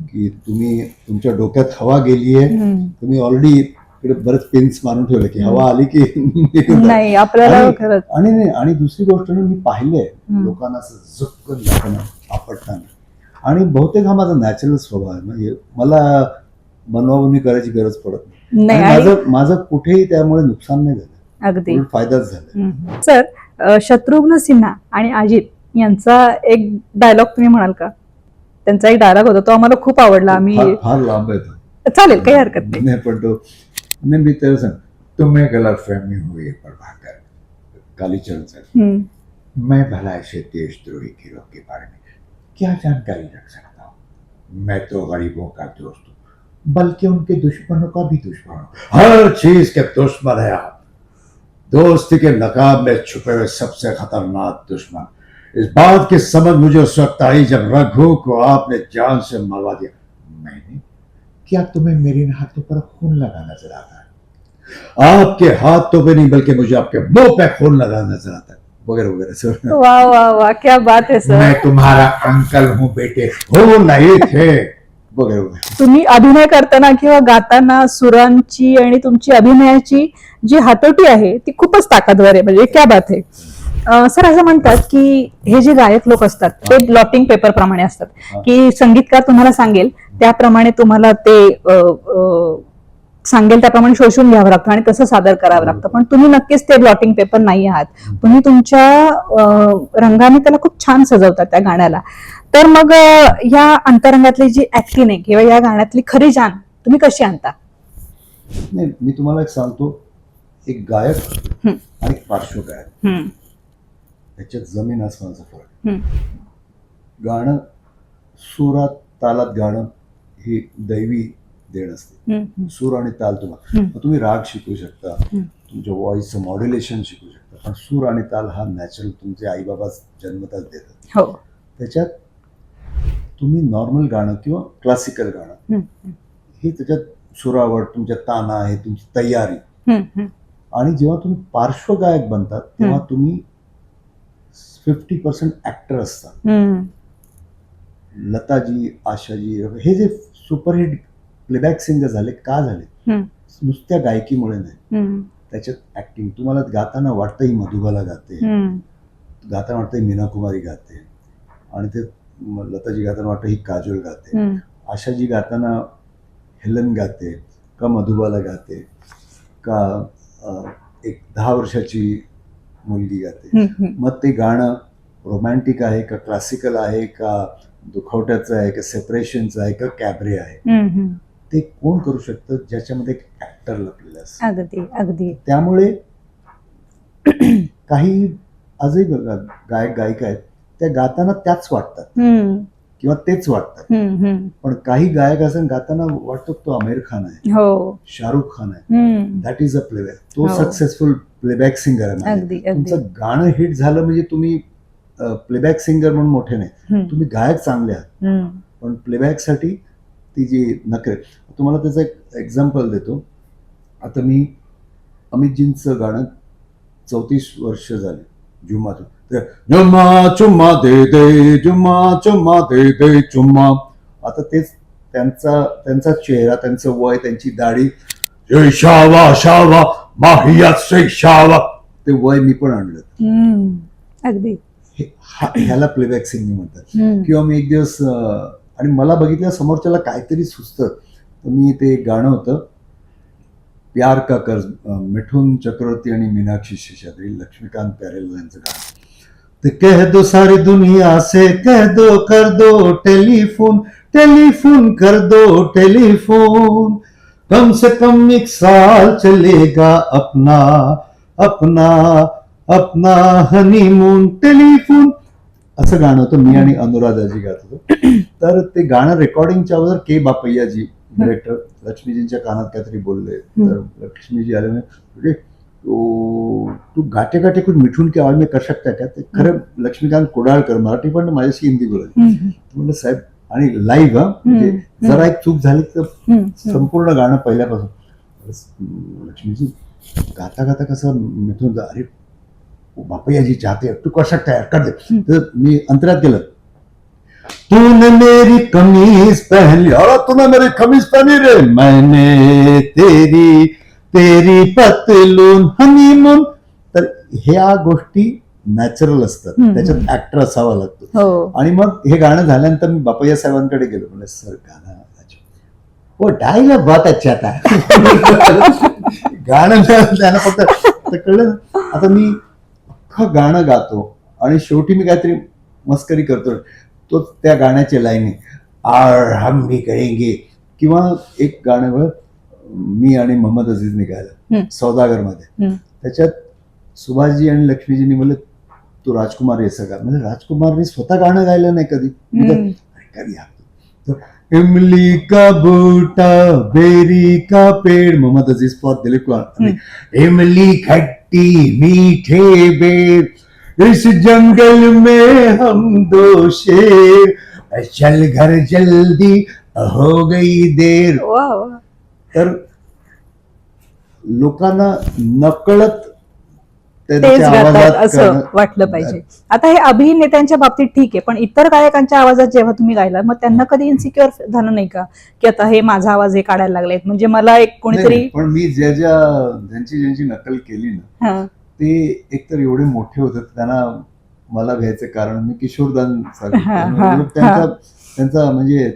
की तुम्ही तुमच्या डोक्यात हवा गेली आहे, तुम्ही ऑलरेडी इकडे बरेच पिन्स मारून ठेवले की हवा आली की नाही आपल्याला खरंच. आणि दुसरी गोष्ट मी पाहिलंय लोकांना असं झुकून जाताना, आपटताना. आणि बहुतेक हा माझा नॅचरल स्वभाव आहे, म्हणजे मला बनवाबनवी करायची गरज पडत नाही. माझं कुठेही त्यामुळे नुकसान नाही झालं, अगदी फायदाच झाला. सर, शत्रुघ्न सिन्हा आणि अजित यांचा एक डायलॉग तुम्ही म्हणाल का? त्यांचा एक डायलॉग होता, तो आम्हाला खूप आवडला. आम्ही फार लांब आहे, चालेल काही हरकत नाही. पण तो मी त्याला सांग, तुम्हें गलतफहमी हुई है प्रभाकर, कालीचरण सर, मैं भला ऐसे देशद्रोही गिरोह के बारे में क्या जानकारी रख सकता हूँ? मैं तो गरीबों का दोस्त हूँ, बल्कि उनके दुश्मनों का भी दुश्मन हूँ. हर चीज के दुश्मन है आप. दोस्ती के नकाब में छुपे हुए सबसे खतरनाक दुश्मन. इस बात की समझ मुझे उस वक्त आई जब रघु को आपने जान से मरवा दिया. मैंने, क्या तुम्हें मेरे हाथों पर खून लगा नजर आता है? आपके हाथों पे नहीं बल्कि मुझे आपके मुंह पे खून लगा नजर आता है, वगैरह वगैरह. सर वाह वाह वाह, क्या बात है सर. मैं तुम्हारा अंकल हूँ बेटे, हो नहीं थे, वगैरह वगैरह. तुम्ही अभिनय करताना किंवा गाताना सुरांची आणि तुमची अभिनयाची जी हातोटी आहे ती खूपच ताकदवर आहे, म्हणजे क्या बात आहे. सर असं म्हणतात की हे जे गायक लोक असतात ते ब्लॉटिंग पेपर प्रमाणे असतात, की संगीतकार तुम्हाला सांगेल त्याप्रमाणे तुम्हाला ते सांगेल त्याप्रमाणे शोषून घ्यावं लागतं आणि तसं सादर करावं लागतं. पण तुम्ही नक्कीच ते ब्लॉटिंग पेपर नाही आहात. तुम्ही तुमच्या रंगाने त्याला खूप छान सजवतात त्या गाण्याला. तर मग या अंतरंगातली जी ऍक्टिंग आहे किंवा या गाण्यातली खरी जान तुम्ही कशी आणता? नाही, मी तुम्हाला एक सांगतो, एक गायक हम्म. आणि एक पार्श्वगायक हम्म, याच्यात जमीन आसमानाचा फरक आहे. हम्म, गाणं सुरात तालात गाणं ही दैवी देण असते. हम्म, सूर आणि ताल तुम्हाला, हम्म. मग तुम्ही राग शिकू शकता, हम्म. तुमच्या व्हॉइसचं मॉड्युलेशन शिकू शकता, पण सूर आणि ताल हा नॅचरल तुमचे आईबाबा जन्मताच देतात. हो. त्याच्यात तुम्ही नॉर्मल गाणं किंवा क्लासिकल गाणं हम्म, हे त्याच्यात सुरावट, तुमच्या ताना आहे, तुमची तयारी. हम्म, हम्म, आणि जेव्हा तुम्ही पार्श्वगायक बनतात तेव्हा तुम्ही 50% ऍक्टर असतात. हम्म, लताजी, आशाजी हे जे सुपरहिट प्लेबॅक सिंगर झाले का झाले? हम्म, नुसत्या गायकीमुळे नाही, हम्म, त्याच्यात ऍक्टिंग. तुम्हाला गाताना वाटतं ही मधुबाला गाते, हम्म, गाताना वाटतं ही मीना कुमारी गाते, आणि ते लताजी गाताना वाटतं ही काजोल गाते, हम्म, आशाजी गाताना हेलन गाते का मधुबाला गाते का एक 10 वर्षाची मुलगी गाते. हम्म, मग ते गाणं रोमॅन्टिक आहे का क्लासिकल आहे का दुखवट्याचं आहे का सेपरेशनचं आहे का कॅबरे आहे, हम्म. ते कोण करू शकतं? ज्याच्यामध्ये एक ऍक्टर लपलेला असतं. अगदी अगदी. त्यामुळे काही आजही बघा गायक गायिका आहेत त्या गाताना त्याच वाटतात हम्म, किंवा तेच वाटतात, हम्म, हम्म. पण काही गायक असं गाताना वाटतो तो आमिर खान आहे, हो. शाहरुख खान आहे. हम्म. That is a playback. तो हो. सक्सेसफुल प्लेबॅक सिंगर आहे. अगदी अगदी. तुमचं गाणं हिट झालं म्हणजे तुम्ही प्लेबॅक सिंगर म्हणून मोठे नाही, हम्म, तुम्ही गायक चांगले आहात, हम्म, पण प्लेबॅकसाठी ती जी नखरे. तुम्हाला त्याचं एक एक्झाम्पल देतो. आता मी अमितजींचं गाणं 34 वर्ष झाली, जुम्मातून. जुम्मा चुम्मा दे दे, जुम्मा चुम्मा दे दे चुम्मा. आता तेच त्यांचा चेहरा, त्यांचं वय, त्यांची दाढी, जय शावा शावा माहियात से शावा, ते वय मी पण आणलं. हम्म. अगदी. ह्याला प्लेबॅक सिंगिंग म्हणतात. हम्म, किंवा मी एक दिवस आणि मला बघितलं समोरच्याला काहीतरी सुचतं, तर मी ते गाणं होतं प्यार का कर्ज, मिठून चक्रवर्ती आणि मीनाक्षी शेषाद्री, लक्ष्मीकांत प्यारेलाल यांचं गाणं. ते कह दो सारी दुनिया से, कह दो कर दो टेलीफोन, टेलीफोन कर दो टेलीफोन, कम से कम 1 साल चलेगा अपना अपना अपना हनीमून, टेलीफोन. असं गाणं होतं. मी आणि अनुराधाजी गात होतो. तर ते गाणं रेकॉर्डिंगच्या अगोदर के बापय्याजी डायरेक्टर लक्ष्मीजींच्या कानात काहीतरी बोलले, तर लक्ष्मीजी आले म्हणजे तू गाते गाते कुछ मिठून की आवाज में कर सकता है क्या? ते खरं लक्ष्मीकांत कोडाळकर मराठी पण माझ्याशी हिंदी बोलायचे. हम्म, म्हणलं साहेब, आणि लाईव्ह म्हणजे जरा एक चूक झाली तर हम्म. संपूर्ण गाणं पहिल्यापासून. लक्ष्मीजी गाता गाता कसं मिथून, अरे बापय्याजी चाहते तू कर सकता है कर दे. तर मी अंतरात गेलं, तूने मेरी कमीज पहन ली, अरे तूने मेरी कमीज पहनी रे, मैंने तेरी तेरी पतलून हनीमून. तर ह्या गोष्टी नॅचरल असतात, त्याच्यात ऍक्टर असावा लागतो. हो. आणि मग हे गाणं झाल्यानंतर मी बापय्या साहेबांकडे गेलो, म्हणजे सर गाणं वो डायलॉग बहुत अच्छा था. गाणं त्याला फक्त कळलं. आता मी अख्खं गाणं गातो आणि शेवटी मी काहीतरी मस्करी करतो, तो त्या गाण्याचे लाईन आहे, आर हम भी करेंगे. किंवा एक गाणं मी आणि मोहम्मद अजीजने गायलं सौदागरमध्ये, त्याच्यात सुभाषजी आणि लक्ष्मीजींनी म्हणलं तू राजकुमार याचं गा. म्हणजे राजकुमारने स्वतः गाणं गायलं नाही कधी. कधी इमली का बूटा बेरी का पेड़, मोहम्मद अजीज फॉर दिलीप कुमार. इमली खट्टी मीठे बेर, इस जंगल में हम 2 शेर, चल घर जल्दी हो गई देर. तर लोकांना नकळत तेच त्यांच्या गातात आवाजात असं वाटलं पाहिजे. आता हे अभिनेत्यांच्या बाबतीत ठीक आहे, पण इतर गायकांच्या आवाजात जेव्हा तुम्ही गायला, मग त्यांना कधी इन्सिक्युअर झालं नाही का, की आता हे माझा आवाज हे काढायला लागलेत? म्हणजे मला एक कोणीतरी, पण मी ज्यांची नकल केली ना, ते एकतर एवढे मोठे होते, त्यांना मला घ्यायचं कारण मी किशोरदान त्यांचा म्हणजे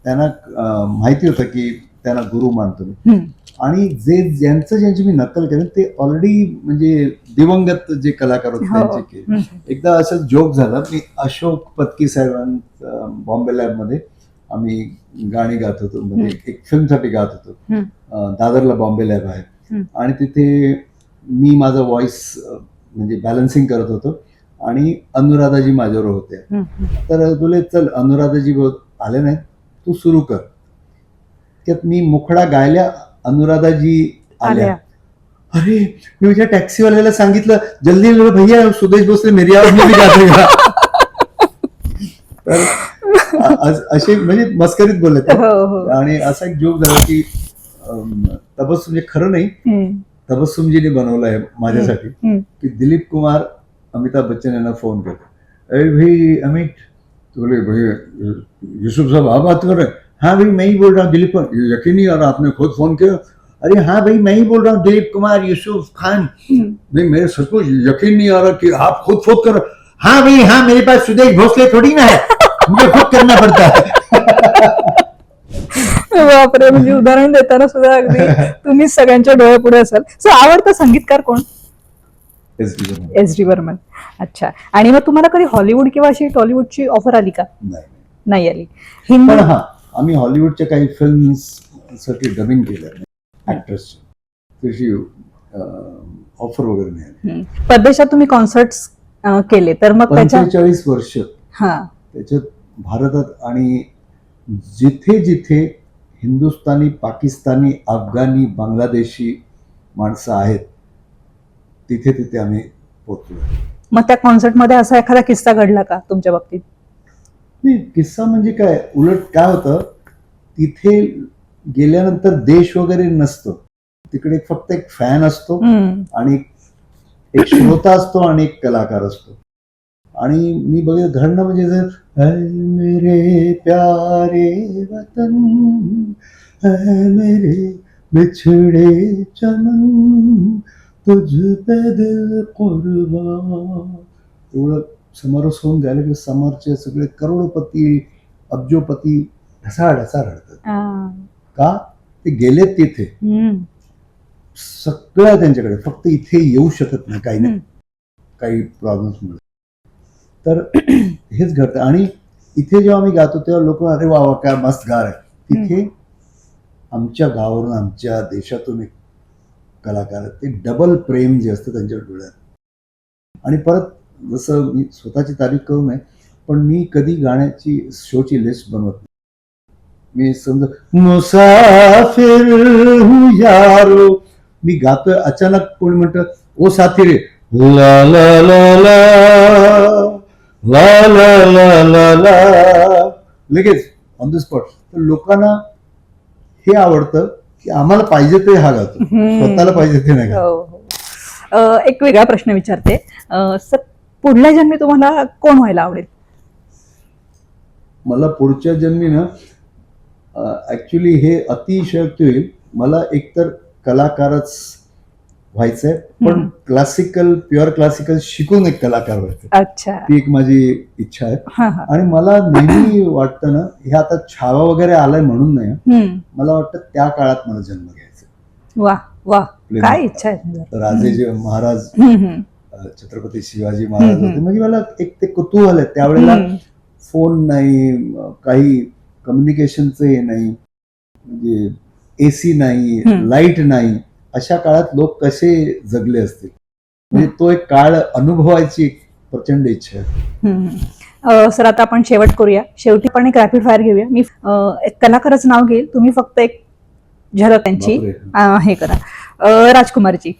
त्यांना माहिती होतं की त्यांना गुरु मानतो मी. आणि ज्यांची मी नक्कल केली ते ऑलरेडी म्हणजे दिवंगत जे कलाकार होते त्यांची केली. एकदा असं जोक झाला, मी अशोक पत्की साहेबांचा बॉम्बे लॅब मध्ये आम्ही गाणी गात होतो, म्हणजे एक फिल्मसाठी गात होतो. दादरला बॉम्बे लॅब आहे आणि तिथे मी माझा व्हॉइस म्हणजे बॅलन्सिंग करत होतो आणि अनुराधाजी माझ्यावर होत्या. तर तुले चल अनुराधाजी आले नाही, तू सुरू कर. त्यात मी मुखडा गायल्या, अनुराधाजी आल्या. अरे मी माझ्या टॅक्सीवाल्याला सांगितलं, जल्दी भैया सुदेश भोसले मेरी आवाज में भी गाते का. तर असे म्हणजे मस्करीत बोलले. आणि असा एक जोक झाला की तबस्सुम, म्हणजे खरं नाही, तबस्सुमजीने बनवलं आहे माझ्यासाठी, की दिलीप कुमार अमिताभ बच्चन यांना फोन केला, अरे भाई अमित, तो बोले भैया यूसुफ साहब आप बात कर रहे हैं. हाँ भाई मैं ही बोल रहा हूँ दिलीप कुमार. यकीन नहीं आ रहा, आपने खुद फोन किया. अरे हाँ भाई मैं ही बोल रहा हूँ दिलीप कुमार यूसुफ खान. नहीं मेरे सचमुच यकीन नहीं आ रहा कि आप खुद फोन कर रहे. हाँ भाई हाँ, मेरे पास सुदेश भोसले थोड़ी ना है, मुझे खुद करना पड़ता है. बापरे, म्हणजे उदाहरण देताना सुद्धा अगदी तुम्ही सगळ्यांच्या डोळ्यापुढे असाल. सो आवडता संगीतकार कोण? S D Burman. अच्छा. आणि मग तुम्हाला कधी हॉलिवूड किंवा अशी टॉलिवूडची ऑफर आली का? नाही आली. पण हा, आम्ही हॉलिवूडच्या काही फिल्म साठी डबिंग केलं ऍक्टर्सची, तशी ऑफर वगैरे नाही. परदेशात तुम्ही कॉन्सर्ट्स केले, तर मग 45 वर्ष त्याच्यात भारतात आणि जिथे जिथे हिंदुस्थानी, पाकिस्तानी, अफगाणी, बांगलादेशी माणसं आहेत तिथे तिथे आम्ही पोहोचलो. मग त्या कॉन्सर्टमध्ये असा एखादा किस्सा घडला का तुमच्या बाबतीत? नाही, किस्सा म्हणजे काय, उलट काय होतं, तिथे गेल्यानंतर देश वगैरे नसतो, तिकडे फक्त एक फॅन असतो आणि एक श्रोता असतो आणि एक कलाकार असतो. आणि मी बघितलं घडणं म्हणजे जर मेरे प्यारे वतन मेरे बिछड़े चमन तुझ पे दिल कुर्बान, एवढं समरस होऊन गेलं की समोरचे सगळे करोडपती, अब्जोपती ढसाढसा रडतात. का? ते गेलेत तिथे, सगळं त्यांच्याकडे, फक्त इथे येऊ शकत नाही, काही नाही, काही प्रॉब्लेम्समुळे. तर हेच घडतं. आणि इथे जेव्हा आम्ही गातो तेव्हा लोक अरे वा वा काय मस्त गार आहे. तिथे आमच्या गावावरून, आमच्या देशातून एक कलाकार, ते डबल प्रेम जे असतं त्यांच्या डोळ्यात. आणि परत जसं मी स्वतःची तारीफ करू नये, पण मी कधी गाण्याची शोची लिस्ट बनवत नाही. मी समजा मुसाफिर हूं यारो, मी गातोय, अचानक कोणी म्हणतं ओ साथी रे, ला ला ला ला ला ला ला ला ला, लगेच ऑन द स्पॉट. तर लोकांना हे आवडतं की आम्हाला पाहिजे ते हा गातो, स्वतःला पाहिजे ते नाही गातो. एक वेगळा प्रश्न विचारते, सर पुढल्या जन्मी तुम्हाला कोण व्हायला आवडेल? मला पुढच्या जन्मी ना, ऍक्च्युली हे अतिशयोक्ती होईल, मला एकतर कलाकारच व्हायचंय, पण क्लासिकल, प्युअर क्लासिकल शिकून एक कलाकार व्हायचं. अच्छा. ती एक माझी इच्छा आहे. आणि मला नेहमी वाटतं ना, हे आता छावा वगैरे आलाय म्हणून नाही, मला वाटतं त्या काळात मला जन्म घ्यायचा. वा वा, काय इच्छा आहे. राजे जे महाराज, छत्रपती शिवाजी महाराज होते, म्हणजे मला एक ते कुतूहल आहे. त्यावेळेला फोन नाही, काही कम्युनिकेशनचं हे नाही, म्हणजे एसी नाही, लाईट नाही, अशा काळात लोक कसे जगले असतील, म्हणजे तो एक काळ अनुभवायची एक प्रचंड इच्छा आहे. सर आता आपण शेवट करूया. शेवटी आपण एक रॅपिड फायर घेऊया. मी एक कलाकाराचं नाव घेईल, तुम्ही फक्त एक झलक त्यांची हे करा. राजकुमारजी,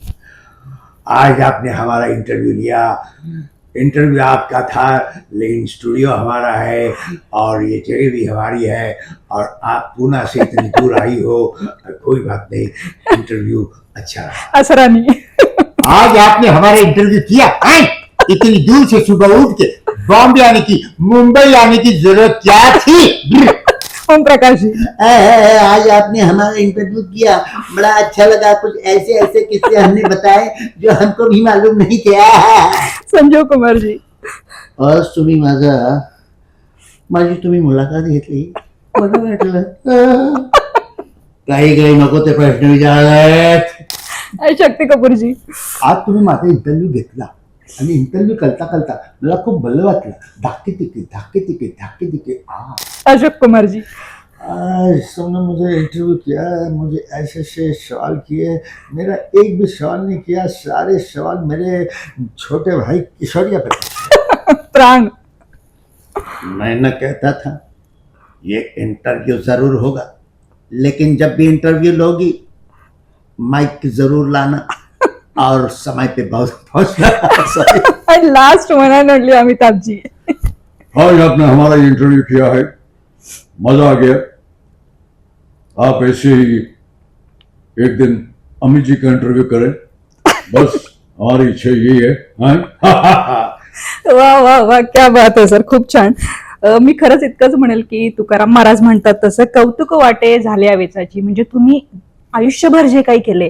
आज आपने हमारा इंटरव्यू लिया, इंटरव्यू आपका था लेकिन स्टूडियो हमारा है और ये जगह भी हमारी है और आप पूना से इतनी दूर आई हो, कोई बात नहीं, इंटरव्यू अच्छा रहा. असरानी, आज आपने हमारा इंटरव्यू किया, इतनी दूर से सुबह उठ के बॉम्बे आने की, मुंबई आने की जरूरत क्या थी? ओम प्रकाश जी, आज आपने हमारा इंटरव्यू किया, बड़ा अच्छा लगा। कुछ ऐसे ऐसे किस्से हमने बताए जो हमको भी मालूम नहीं थे। संजीव कुमार जी, आज तुम्ही माझी तुम्ही मुलाखत घेतली, बरं वाटलं. काही काही नको ते प्रश्न विचारलेत. आणि शक्ती कपूर जी, आज तुम्ही माझा इंटरव्ह्यू घेतला आणि इंटरव्ह्यू करता करता मला खूप बरं वाटलं. धाके तिके. अशोक कुमार जी, आज सबने मुझे इंटरव्यू किया, मुझे ऐसे ऐसे सवाल किए, मेरा एक भी सवाल नहीं किया, सारे सवाल मेरे छोटे भाई किशोरिया पे. प्राण, मैं न कहता था ये इंटरव्यू जरूर होगा, लेकिन जब भी इंटरव्यू लोगी माइक जरूर लाना और समय पे पहुंचना. आणि last one only Amitabh ji. आज आपने हमारा इंटरव्यू किया है, मजा आ गया. आप ऐसे ही एक दिन अमित जी का इंटरव्यू करें, बस हमारी इच्छा यही है. हाँ? वा वा वा, क्या बात आहे सर, खूप छान. मी खरंच इतकंच म्हणेल की तुकाराम महाराज म्हणतात तसं कौतुक वाटे झाल्या वेचाची. म्हणजे तुम्ही आयुष्यभर जे काही केले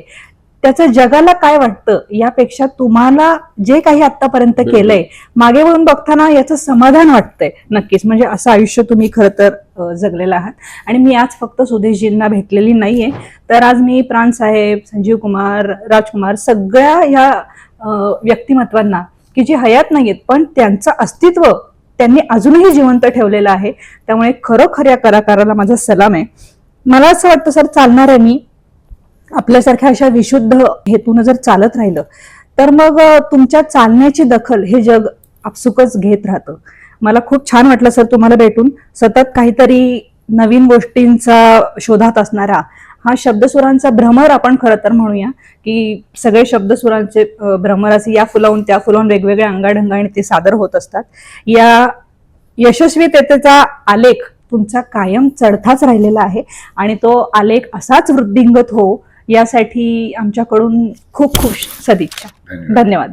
त्याचं जगाला काय वाटतं यापेक्षा तुम्हाला जे काही आतापर्यंत केलंय मागे वळून बघताना याचं समाधान वाटतंय नक्कीच. म्हणजे असं आयुष्य तुम्ही खरं तर जगलेलं आहात. आणि मी आज फक्त सुदेशजींना भेटलेली नाहीये, तर आज मी प्राण साहेब, संजीव कुमार, राजकुमार सगळ्या ह्या व्यक्तिमत्वांना की जी हयात नाहीयेत पण त्यांचं अस्तित्व त्यांनी अजूनही जिवंत ठेवलेलं आहे. त्यामुळे खरोखर कलाकाराला माझा सलाम आहे. मला असं वाटतं सर, चालणार आहे मी आपल्यासारख्या अशा विशुद्ध हेतून जर चालत राहिलं तर मग तुमच्या चालण्याची दखल हे जग आपसुकच घेत राहतं. मला खूप छान वाटलं सर तुम्हाला भेटून. सतत काहीतरी नवीन गोष्टींचा शोधात असणारा हा शब्दसुरांचा भ्रमर आपण खरं तर म्हणूया की सगळे शब्दसुरांचे भ्रमर असे या फुलावून त्या फुलावून वेगवेगळ्या अंगाढंगाने ते सादर होत असतात. या यशस्वीतेचा आलेख तुमचा कायम चढताच राहिलेला आहे आणि तो आलेख असाच वृद्धिंगत हो यासाठी आमच्याकडून खूप खूप सदिच्छा. धन्यवाद.